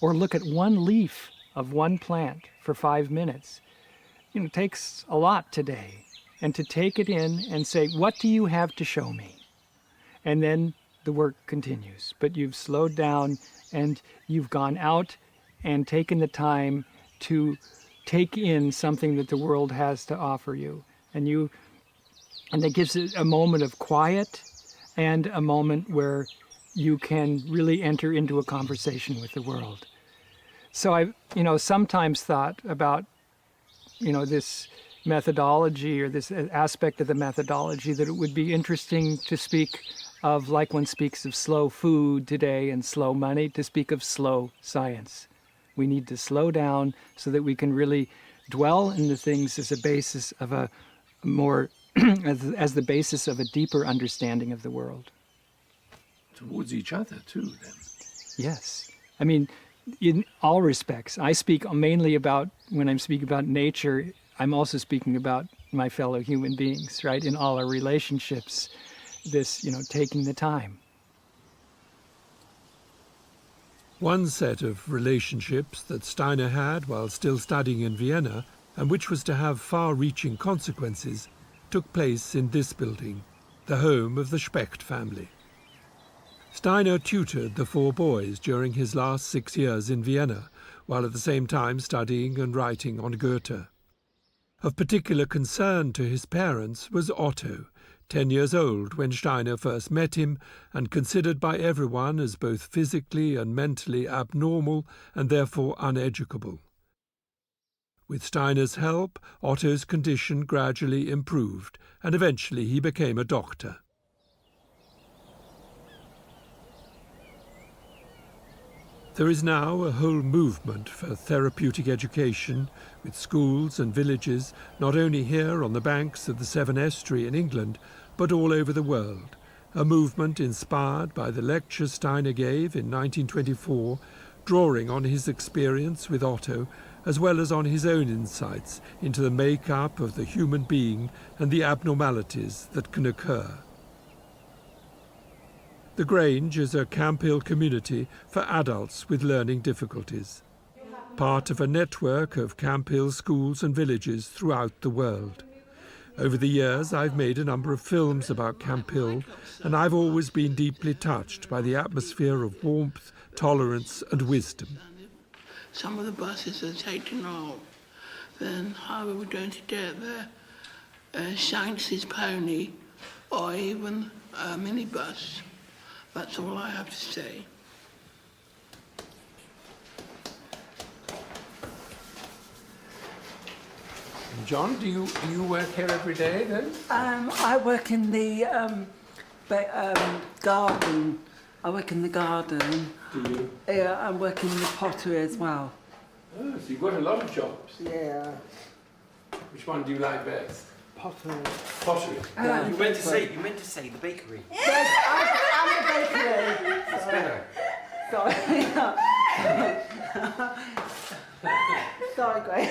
or look at one leaf of one plant for 5 minutes, takes a lot today. and to take it in and say, what do you have to show me? And then the work continues. But you've slowed down and you've gone out and taken the time to take in something that the world has to offer you. And it gives it a moment of quiet and a moment where you can really enter into a conversation with the world. So I, sometimes thought about, this methodology or this aspect of the methodology, that it would be interesting to speak of, like one speaks of slow food today and slow money, to speak of slow science. We need to slow down so that we can really dwell in the things as a basis of a more, as the basis of a deeper understanding of the world. Towards each other too, then. Yes. I mean, in all respects. I speak mainly about, when I'm speaking about nature, I'm also speaking about my fellow human beings, right? In all our relationships, this, taking the time. One set of relationships that Steiner had while still studying in Vienna, and which was to have far-reaching consequences, took place in this building, the home of the Specht family. Steiner tutored the 4 boys during his last 6 years in Vienna, while at the same time studying and writing on Goethe. Of particular concern to his parents was Otto, 10 years old when Steiner first met him, and considered by everyone as both physically and mentally abnormal and therefore uneducable. With Steiner's help, Otto's condition gradually improved, and eventually he became a doctor. There is now a whole movement for therapeutic education, with schools and villages, not only here on the banks of the Severn Estuary in England, but all over the world. A movement inspired by the lecture Steiner gave in 1924, drawing on his experience with Otto, as well as on his own insights into the make-up of the human being and the abnormalities that can occur. The Grange is a Camp Hill community for adults with learning difficulties, part of a network of Camp Hill schools and villages throughout the world. Over the years, I've made a number of films about Camp Hill, and I've always been deeply touched by the atmosphere of warmth, tolerance, and wisdom. Some of the buses are taken off, then how are we going to get there? Shanks's pony, or even a minibus. That's all I have to say. John, do you work here every day then? I work in the garden. I work in the garden. Do you? Yeah, I work in the pottery as well. Oh, so you've got a lot of jobs. Yeah. Which one do you like best? Pottery. Pottery. Yeah. You meant to say the bakery. Yes, I'm the bakery. That's better. Sorry. Sorry, Greg.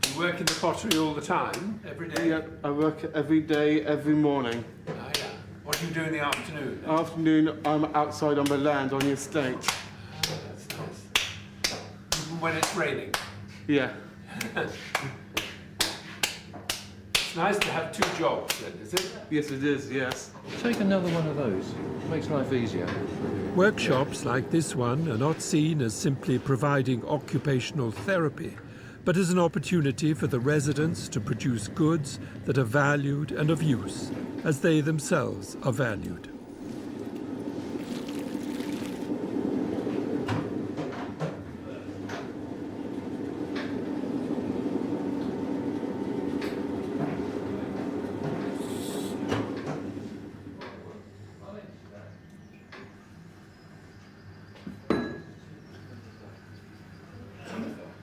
You work in the pottery all the time, every day? Yeah, I work every day, every morning. Ah, yeah. What do you do in the afternoon? Afternoon, I'm outside on the land on the estate. That's nice. Even when it's raining? Yeah. It's nice to have 2 jobs then, is it? Yes, it is, yes. Take another one of those. Makes life easier. Workshops like this one are not seen as simply providing occupational therapy, but as an opportunity for the residents to produce goods that are valued and of use, as they themselves are valued.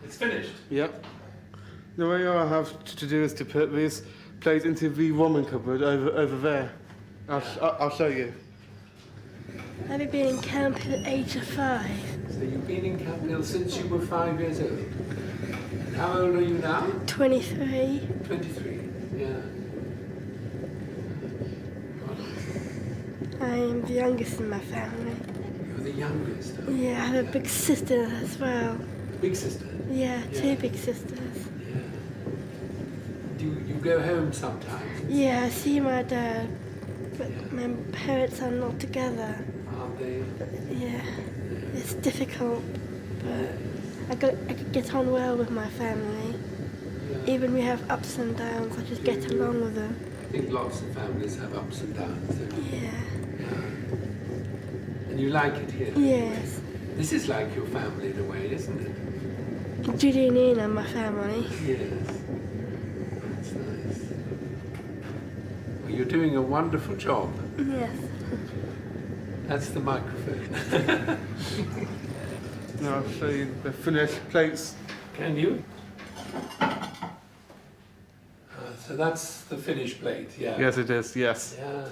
It's finished? Yep. The way I have to do is to put this plate into the woman cupboard over there. I'll show you. Have you been in camp at the age of 5? So you've been in Camp Hill since you were 5 years old? How old are you now? 23. 23, yeah. I am the youngest in my family. You're the youngest? Yeah, I have a big sister as well. Big sister? Yeah, two big sisters. Do you go home sometimes? Yeah, I see my dad, but my parents are not together. Aren't they? Yeah, it's difficult, but I could get on well with my family. Even we have ups and downs, I just get along with them. I think lots of families have ups and downs. Yeah. And you like it here? Yes. This is like your family in a way, isn't it? Judy and Nina, my family. Yes. That's nice. Well, you're doing a wonderful job. Yes. That's the microphone. Now I'll show you the finished plates. Can you? So that's the finished plate, yeah. Yes, it is, yes. Yeah.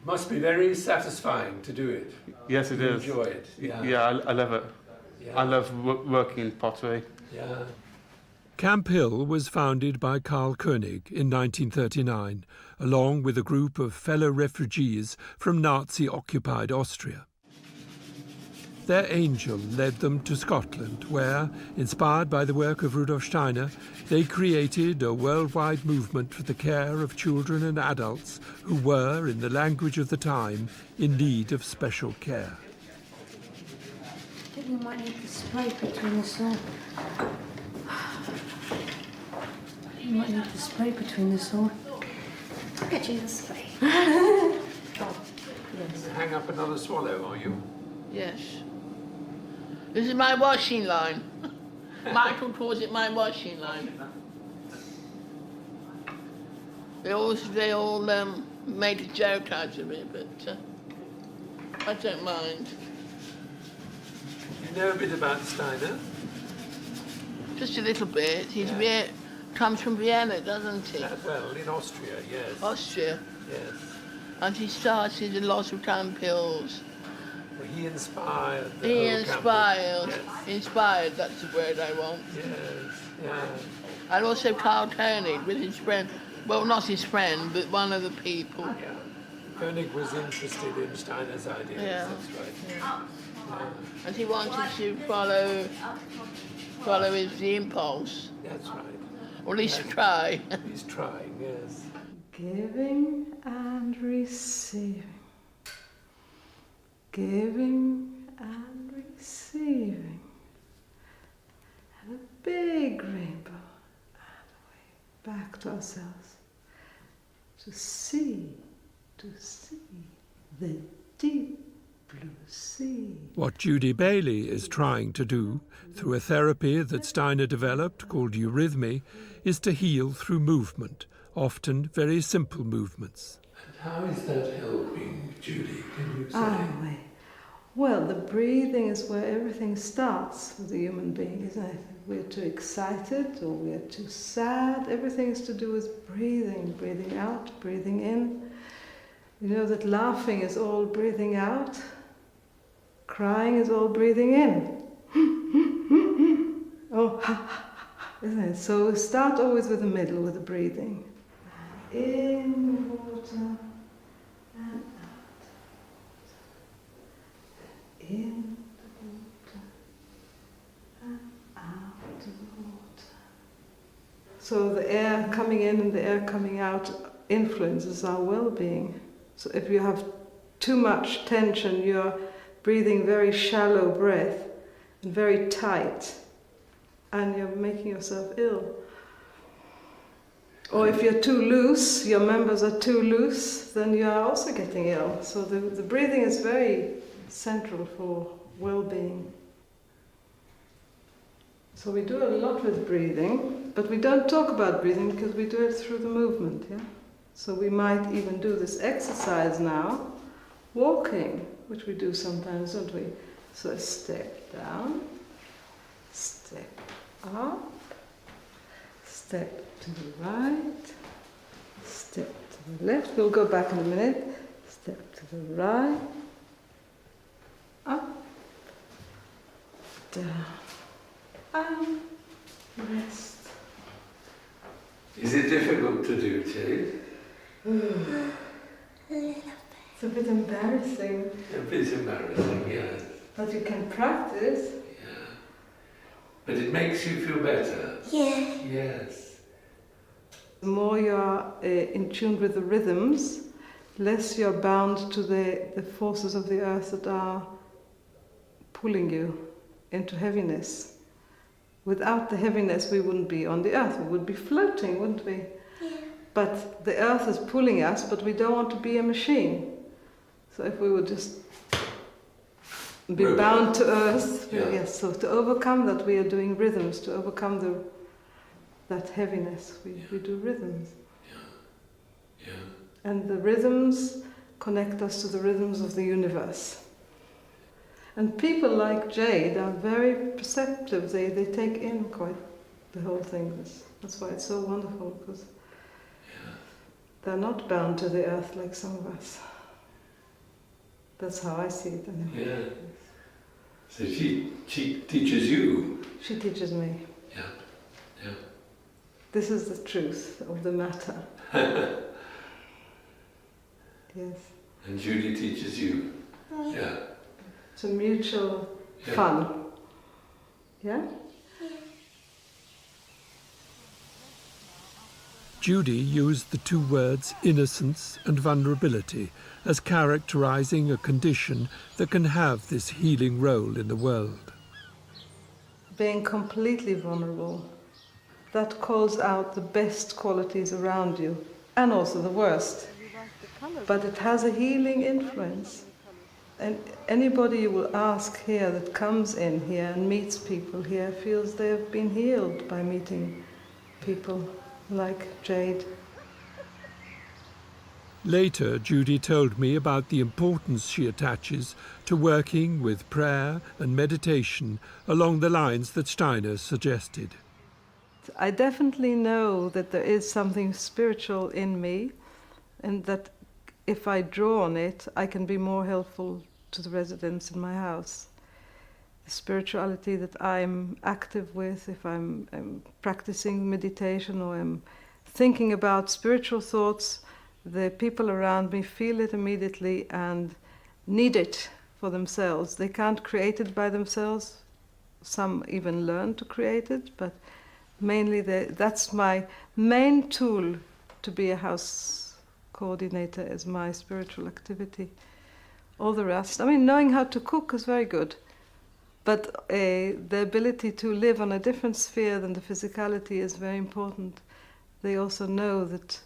Must be very satisfying to do it. Yes, it is. Enjoy it. Yeah. Yeah, I love it. Yeah. I love working in pottery. Yeah. Camp Hill was founded by Karl Koenig in 1939, along with a group of fellow refugees from Nazi-occupied Austria. Their angel led them to Scotland, where, inspired by the work of Rudolf Steiner, they created a worldwide movement for the care of children and adults who were, in the language of the time, in need of special care. I think you might need to spray between the saw. You might need to spray between the saw. I'll get you the spray. Hang up another swallow, are you? Yes. This is my washing line. Michael calls it my washing line. They all made a joke out of it, but I don't mind. You know a bit about Steiner? Just a little bit. He's comes from Vienna, doesn't he? Well, in Austria, yes. Austria. Yes. And he started a lot of Camp Hills. Well, he inspired the He whole inspired. campus. Yes. Inspired, that's the word I want. Yes, yeah. And also Karl Koenig with his friend, well, not his friend, but one of the people. Yeah. Koenig was interested in Steiner's ideas, Yeah. that's right. Yeah. And he wanted to follow the impulse. That's right. Or at least try. He's trying, yes. Giving and receiving. Giving and receiving. And a big rainbow. And way back to ourselves. To see the deep blue sea. What Judy Bailey is trying to do, through a therapy that Steiner developed called eurythmy, is to heal through movement, often very simple movements. And how is that helping, Judy? Can you say? Well, the breathing is where everything starts with the human being, isn't it? We're too excited or we're too sad. Everything is to do with breathing, breathing out, breathing in. You know that laughing is all breathing out. Crying is all breathing in. Oh, isn't it? So start always with the middle, with the breathing. In the water and out. In the water and out of the water. So the air coming in and the air coming out influences our well-being. So if you have too much tension, you're breathing very shallow breath and very tight, and you're making yourself ill. Or if you're too loose, your members are too loose, then you are also getting ill. So the breathing is very central for well-being. So we do a lot with breathing, but we don't talk about breathing because we do it through the movement, yeah? So we might even do this exercise now, walking, which we do sometimes, don't we? So step down, step up, step to the right, step to the left. We'll go back in a minute. Step to the right, up, down, and rest. Is it difficult to do, Jade? A little bit. It's a bit embarrassing. A bit embarrassing, yes. But you can practice. Yeah. But it makes you feel better. Yeah. Yes. The more you are in tune with the rhythms, less you're bound to the forces of the earth that are pulling you into heaviness. Without the heaviness, we wouldn't be on the earth. We would be floating, wouldn't we? Yeah. But the earth is pulling us, but we don't want to be a machine. So if we would just be bound to earth, yes. So to overcome that, we are doing rhythms. To overcome that heaviness, we do rhythms. Yeah. And the rhythms connect us to the rhythms of the universe. And people like Jade are very perceptive. They take in quite the whole thing. That's why it's so wonderful, because they're not bound to the earth like some of us. That's how I see it anyway. Yeah. So she teaches you. She teaches me. Yeah. Yeah. This is the truth of the matter. Yes. And Judy teaches you. Yeah. It's a mutual fun. Yeah? Judy used the two words innocence and vulnerability as characterizing a condition that can have this healing role in the world. Being completely vulnerable, that calls out the best qualities around you, and also the worst. But it has a healing influence. And anybody you will ask here that comes in here and meets people here feels they have been healed by meeting people like Jade. Later, Judy told me about the importance she attaches to working with prayer and meditation along the lines that Steiner suggested. I definitely know that there is something spiritual in me, and that if I draw on it, I can be more helpful to the residents in my house. The spirituality that I'm active with, if I'm practicing meditation or I'm thinking about spiritual thoughts, the people around me feel it immediately and need it for themselves. They can't create it by themselves. Some even learn to create it, but mainly that's my main tool to be a house coordinator, is my spiritual activity. All the rest, I mean, knowing how to cook is very good, but the ability to live on a different sphere than the physicality is very important. They also know that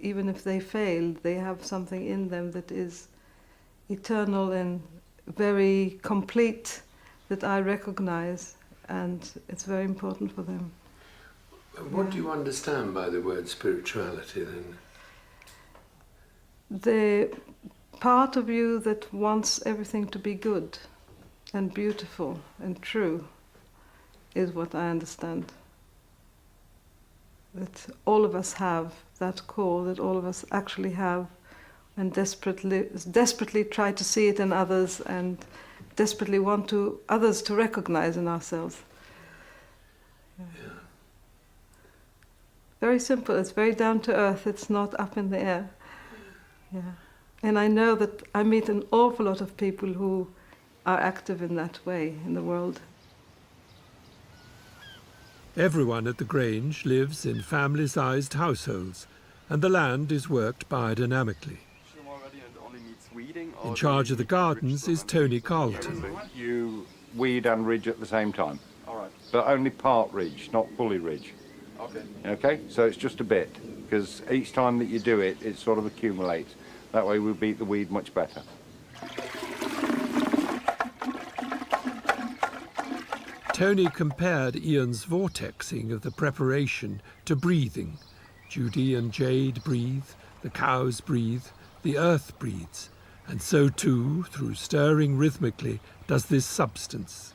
even if they fail, they have something in them that is eternal and very complete, that I recognize, and it's very important for them. What do you understand by the word spirituality then? The part of you that wants everything to be good and beautiful and true is what I understand. That all of us have that core, that all of us actually have, and desperately try to see it in others and desperately want others to recognize in ourselves. Yeah. Very simple, it's very down to earth, it's not up in the air. Yeah. And I know that I meet an awful lot of people who are active in that way in the world. Everyone at the Grange lives in family-sized households, and the land is worked biodynamically. In charge of the gardens is Tony Carlton. You weed and ridge at the same time. All right. But only part ridge, not fully ridge. Okay. Okay, so it's just a bit, because each time that you do it, it sort of accumulates. That way we beat the weed much better. Tony compared Ian's vortexing of the preparation to breathing. Judy and Jade breathe, the cows breathe, the earth breathes, and so too, through stirring rhythmically, does this substance.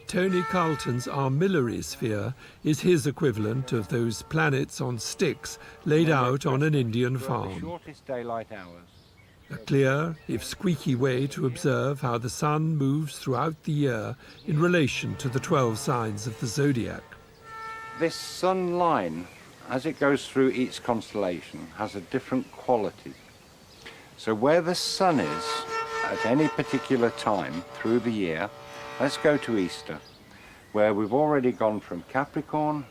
Tony Carlton's armillary sphere is his equivalent of those planets on sticks laid out on an Indian farm. Shortest daylight hours. a clear, if squeaky way to observe how the sun moves throughout the year in relation to the 12 signs of the zodiac. This sun line, as it goes through each constellation, has a different quality. So where the sun is at any particular time through the year, let's go to Easter, where we've already gone from Capricorn,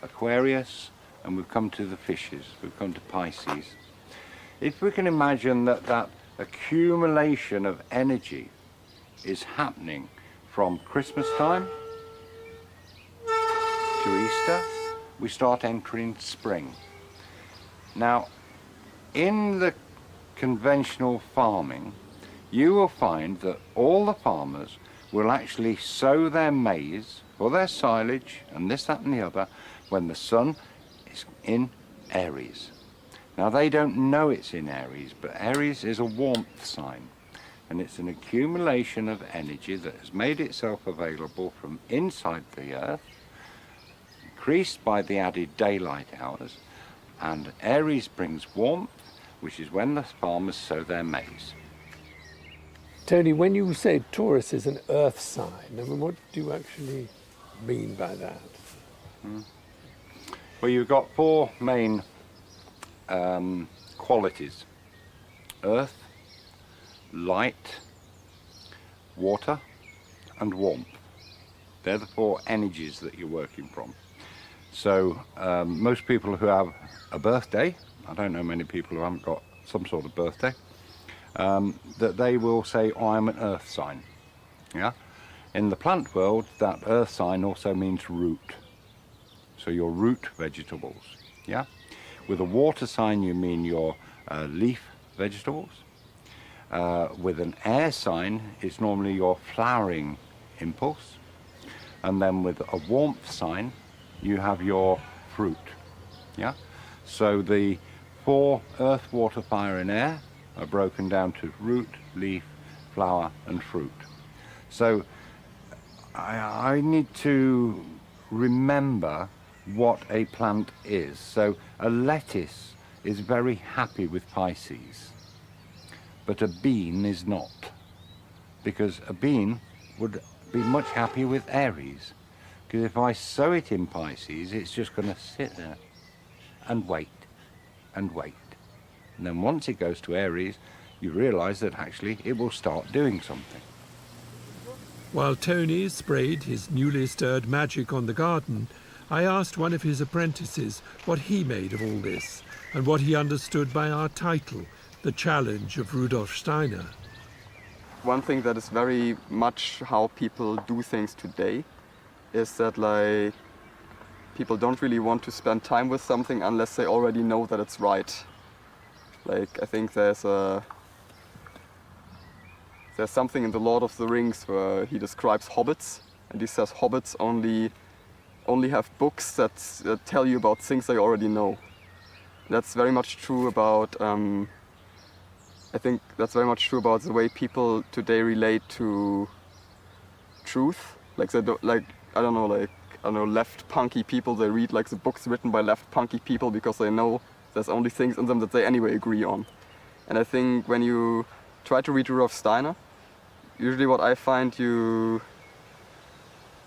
Aquarius, and we've come to the fishes, we've come to Pisces. If we can imagine that that accumulation of energy is happening from Christmas time to Easter, we start entering spring. Now, in the conventional farming, you will find that all the farmers will actually sow their maize or their silage and this, that and the other when the sun is in Aries. Now they don't know it's in Aries, but Aries is a warmth sign, and it's an accumulation of energy that has made itself available from inside the earth, increased by the added daylight hours, and Aries brings warmth, which is when the farmers sow their maize. Tony, when you say Taurus is an earth sign, I mean, what do you actually mean by that? Well, you've got four main qualities: earth, light, water, and warmth. They're the four energies that you're working from. So most people who have a birthday, I don't know many people who haven't got some sort of birthday, that they will say, oh, I'm an earth sign. Yeah. In the plant world, that earth sign also means root. So your root vegetables. Yeah. With a water sign, you mean your leaf vegetables. With an air sign, it's normally your flowering impulse. And then with a warmth sign, you have your fruit. Yeah. So the four earth, water, fire, and air are broken down to root, leaf, flower, and fruit. So I need to remember what a plant is. So a lettuce is very happy with Pisces, but a bean is not, because a bean would be much happier with Aries, because if I sow it in Pisces, it's just going to sit there and wait and wait. And then once it goes to Aries, you realize that actually it will start doing something. While Tony sprayed his newly stirred magic on the garden, I asked one of his apprentices what he made of all this and what he understood by our title, The Challenge of Rudolf Steiner. One thing that is very much how people do things today is that, like, people don't really want to spend time with something unless they already know that it's right. Like, I think there's something in The Lord of the Rings where he describes hobbits, and he says hobbits only have books that tell you about things they already know. That's very much true about, I think that's very much true about the way people today relate to truth. Like, they don't, like, I don't know, left punky people, they read like the books written by left punky people because they know there's only things in them that they anyway agree on. And I think when you try to read Rudolf Steiner, usually what I find you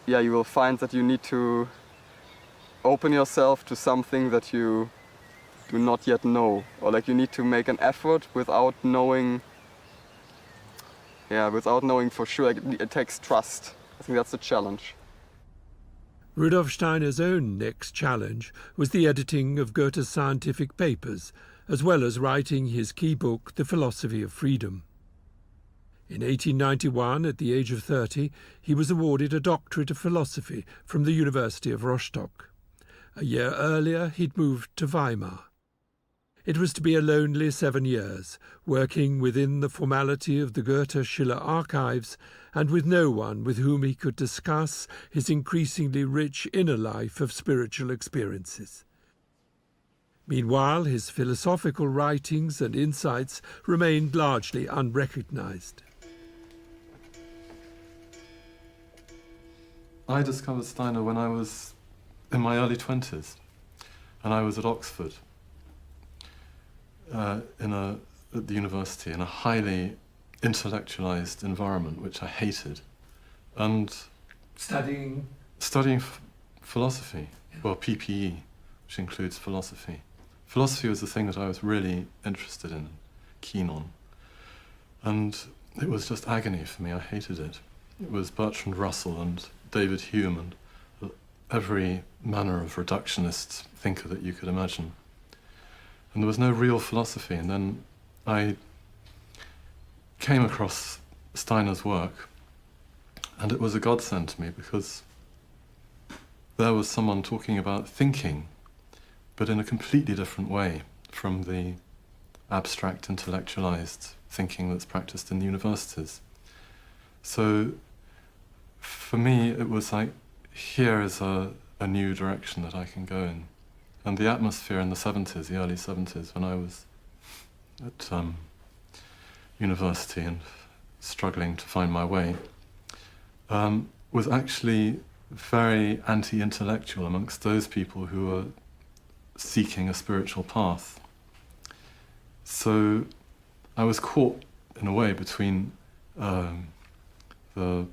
will find that you need to open yourself to something that you do not yet know, or like you need to make an effort without knowing for sure. Like, it takes trust. I think that's the challenge. Rudolf Steiner's own next challenge was the editing of Goethe's scientific papers, as well as writing his key book, The Philosophy of Freedom. In 1891, at the age of 30, he was awarded a doctorate of philosophy from the University of Rostock. A year earlier, he'd moved to Weimar. It was to be a lonely 7 years, working within the formality of the Goethe-Schiller archives and with no one with whom he could discuss his increasingly rich inner life of spiritual experiences. Meanwhile, his philosophical writings and insights remained largely unrecognized. I discovered Steiner when I was in my early 20s, and I was at Oxford in a at the university in a highly intellectualized environment, which I hated, and Studying philosophy, well, PPE, which includes philosophy. Philosophy was the thing that I was really interested in, keen on, and it was just agony for me. I hated it. It was Bertrand Russell and David Hume and every manner of reductionist thinker that you could imagine. And there was no real philosophy. And then I came across Steiner's work, and it was a godsend to me, because there was someone talking about thinking, but in a completely different way from the abstract, intellectualized thinking that's practiced in the universities. So for me, it was like, here is a new direction that I can go in. And the atmosphere in the 70s, the early 70s, when I was at university and struggling to find my way, was actually very anti-intellectual amongst those people who were seeking a spiritual path. So I was caught, in a way, between the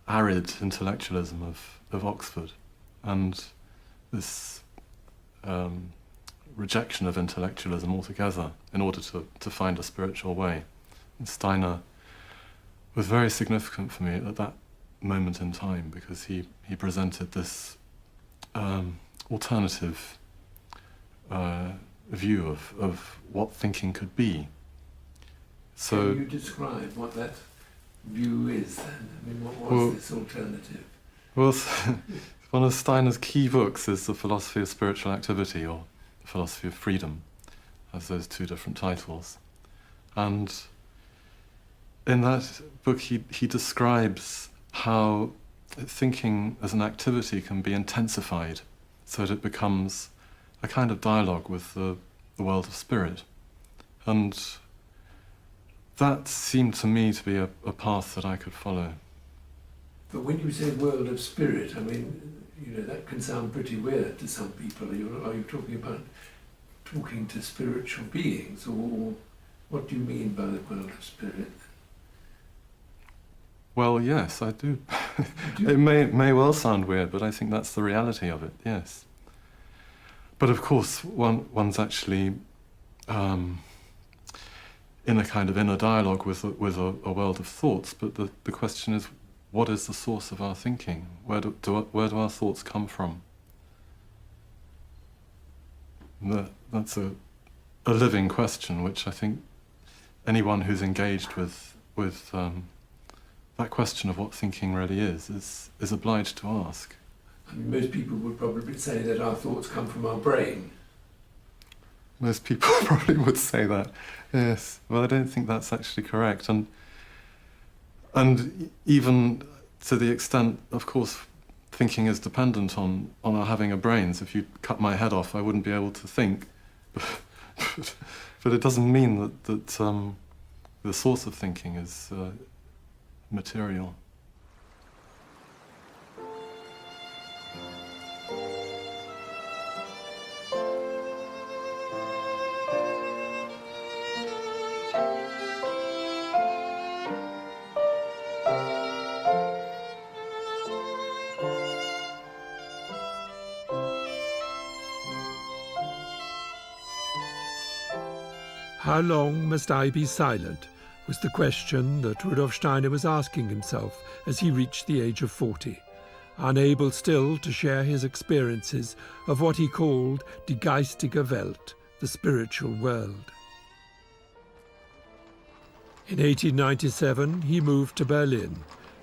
arid intellectualism of Oxford and this rejection of intellectualism altogether in order to find a spiritual way. And Steiner was very significant for me at that moment in time, because he presented this alternative view of what thinking could be. So, can you describe what that view is then? I mean, what was this alternative? Well, one of Steiner's key books is The Philosophy of Spiritual Activity, or The Philosophy of Freedom, has those two different titles. And in that book he describes how thinking as an activity can be intensified so that it becomes a kind of dialogue with the world of spirit. And that seemed to me to be a path that I could follow. But when you say world of spirit, I mean, that can sound pretty weird to some people. Are you talking about talking to spiritual beings, or what do you mean by the world of spirit? Well, yes, I do. It may well sound weird, but I think that's the reality of it, yes. But of course, one's actually in a kind of inner dialogue with a world of thoughts, but the question is, what is the source of our thinking? Where do our thoughts come from? That's a living question, which I think anyone who's engaged with that question of what thinking really is obliged to ask. I mean, most people would probably say that our thoughts come from our brain. Most people probably would say that, yes. Well, I don't think that's actually correct. And even to the extent, of course, thinking is dependent on our having a brains. If you cut my head off, I wouldn't be able to think. But it doesn't mean that the source of thinking is material. How long must I be silent, was the question that Rudolf Steiner was asking himself as he reached the age of 40, unable still to share his experiences of what he called die geistige Welt, the spiritual world. In 1897 he moved to Berlin,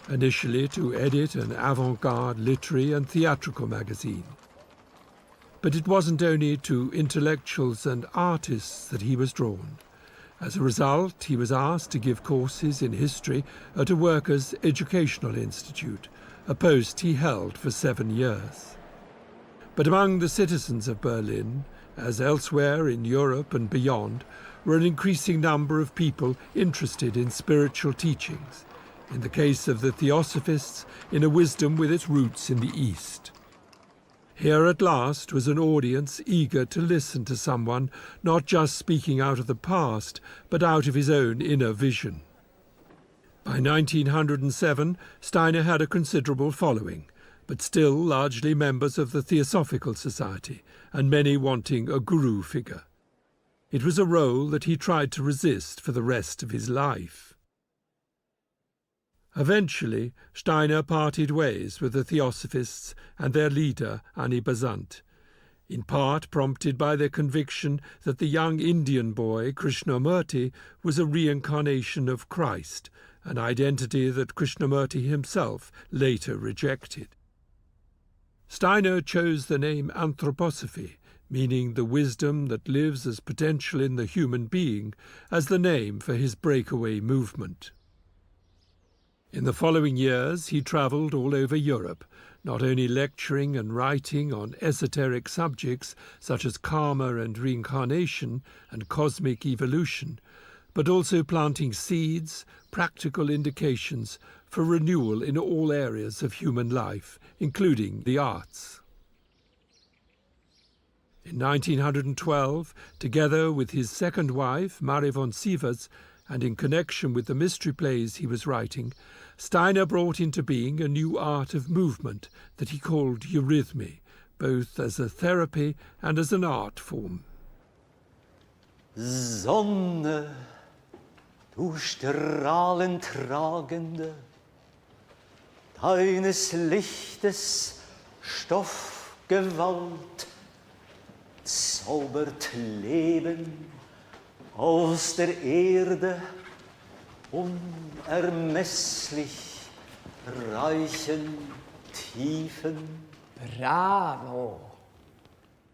initially to edit an avant-garde literary and theatrical magazine. But it wasn't only to intellectuals and artists that he was drawn. As a result, he was asked to give courses in history at a workers' educational institute, a post he held for 7 years. But among the citizens of Berlin, as elsewhere in Europe and beyond, were an increasing number of people interested in spiritual teachings, in the case of the Theosophists, in a wisdom with its roots in the East. Here at last was an audience eager to listen to someone not just speaking out of the past, but out of his own inner vision. By 1907, Steiner had a considerable following, but still largely members of the Theosophical Society, and many wanting a guru figure. It was a role that he tried to resist for the rest of his life. Eventually, Steiner parted ways with the Theosophists and their leader, Annie Besant, in part prompted by their conviction that the young Indian boy, Krishnamurti, was a reincarnation of Christ, an identity that Krishnamurti himself later rejected. Steiner chose the name anthroposophy, meaning the wisdom that lives as potential in the human being, as the name for his breakaway movement. In the following years, he travelled all over Europe, not only lecturing and writing on esoteric subjects such as karma and reincarnation and cosmic evolution, but also planting seeds, practical indications for renewal in all areas of human life, including the arts. In 1912, together with his second wife, Marie von Sievers, and in connection with the mystery plays he was writing, Steiner brought into being a new art of movement that he called eurythmy, both as a therapy and as an art form. Sonne, du strahlend tragende, deines Lichtes Stoffgewalt, zaubert Leben aus der Erde, unermesslich reichen Tiefen. Bravo!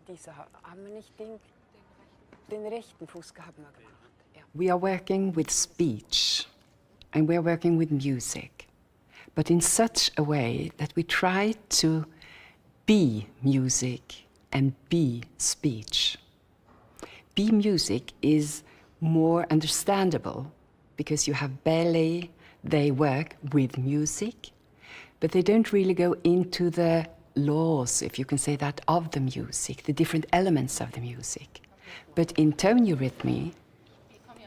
Diese haben wir nicht den rechten Fuß gehabt. Ja. We are working with speech and we are working with music, but in such a way that we try to be music and be speech. Be music is more understandable because you have ballet, they work with music, but they don't really go into the laws, if you can say that, of the music, the different elements of the music. But in tone eurythmy,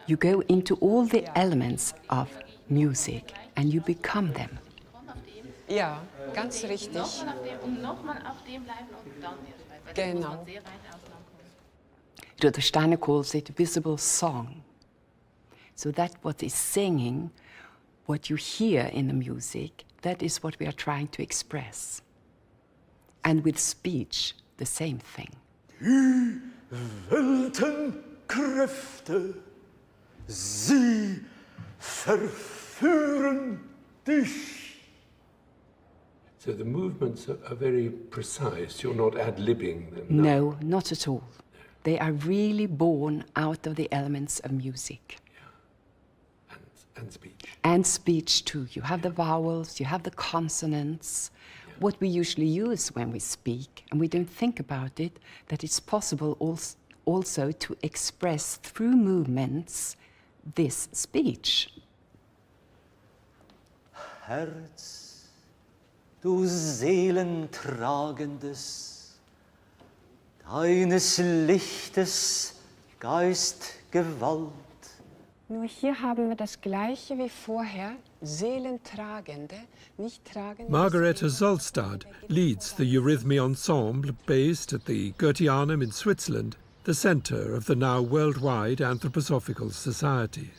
you go into all the elements of music and you become them. Ja, ganz richtig. Genau. Rudolf Steiner calls it visible song. So that what is singing, what you hear in the music, that is what we are trying to express. And with speech, the same thing. Die Weltenkräfte, sie verführen dich. So the movements are very precise. You're not ad-libbing them. No, not at all. They are really born out of the elements of music. And speech. And speech too. You have the vowels, you have the consonants. Yeah. What we usually use when we speak, and we don't think about it, that it's possible also to express through movements this speech. Herz, du Seelentragendes, deines Lichtes Geistgewalt. Nur hier haben wir das Gleiche wie vorher, Seelentragende, nicht tragende. Margareta Solstad leads the Eurythmy Ensemble based at the Goetheanum in Switzerland, the centre of the now worldwide Anthroposophical Society.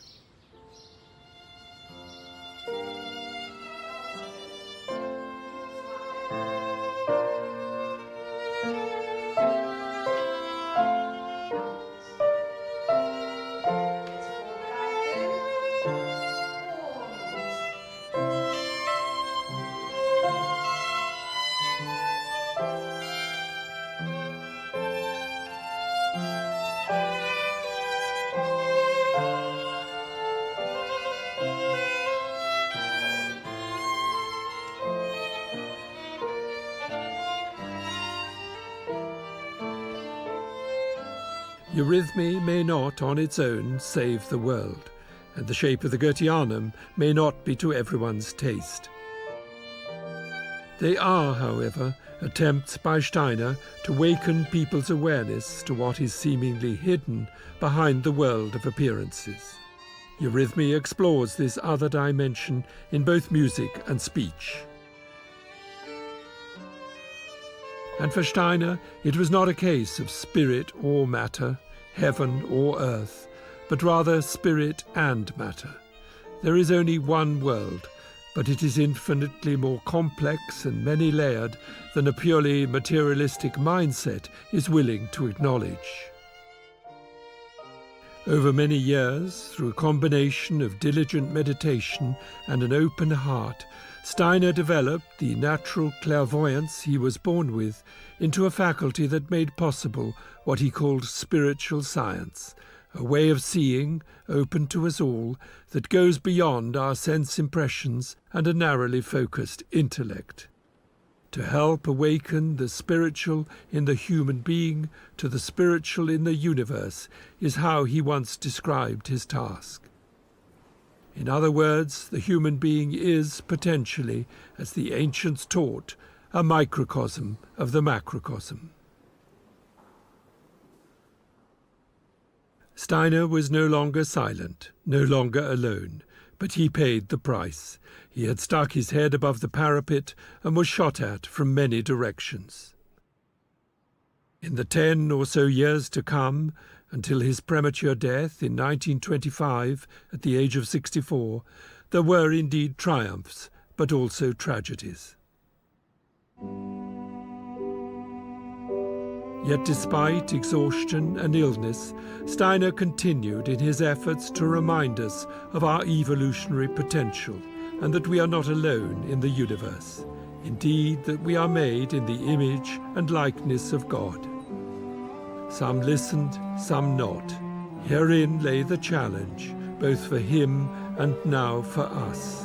Eurythmy may not on its own save the world, and the shape of the Goetheanum may not be to everyone's taste. They are, however, attempts by Steiner to waken people's awareness to what is seemingly hidden behind the world of appearances. Eurythmy explores this other dimension in both music and speech. And for Steiner, it was not a case of spirit or matter, heaven or earth, but rather spirit and matter. There is only one world, but it is infinitely more complex and many-layered than a purely materialistic mindset is willing to acknowledge. Over many years, through a combination of diligent meditation and an open heart, Steiner developed the natural clairvoyance he was born with into a faculty that made possible what he called spiritual science, a way of seeing, open to us all, that goes beyond our sense impressions and a narrowly focused intellect. To help awaken the spiritual in the human being to the spiritual in the universe is how he once described his task. In other words, the human being is potentially, as the ancients taught, a microcosm of the macrocosm. Steiner was no longer silent, no longer alone, but he paid the price. He had stuck his head above the parapet and was shot at from many directions. In the 10 or so years to come, until his premature death in 1925 at the age of 64, there were indeed triumphs, but also tragedies. Yet despite exhaustion and illness, Steiner continued in his efforts to remind us of our evolutionary potential and that we are not alone in the universe. Indeed, that we are made in the image and likeness of God. Some listened, some not. Herein lay the challenge, both for him and now for us.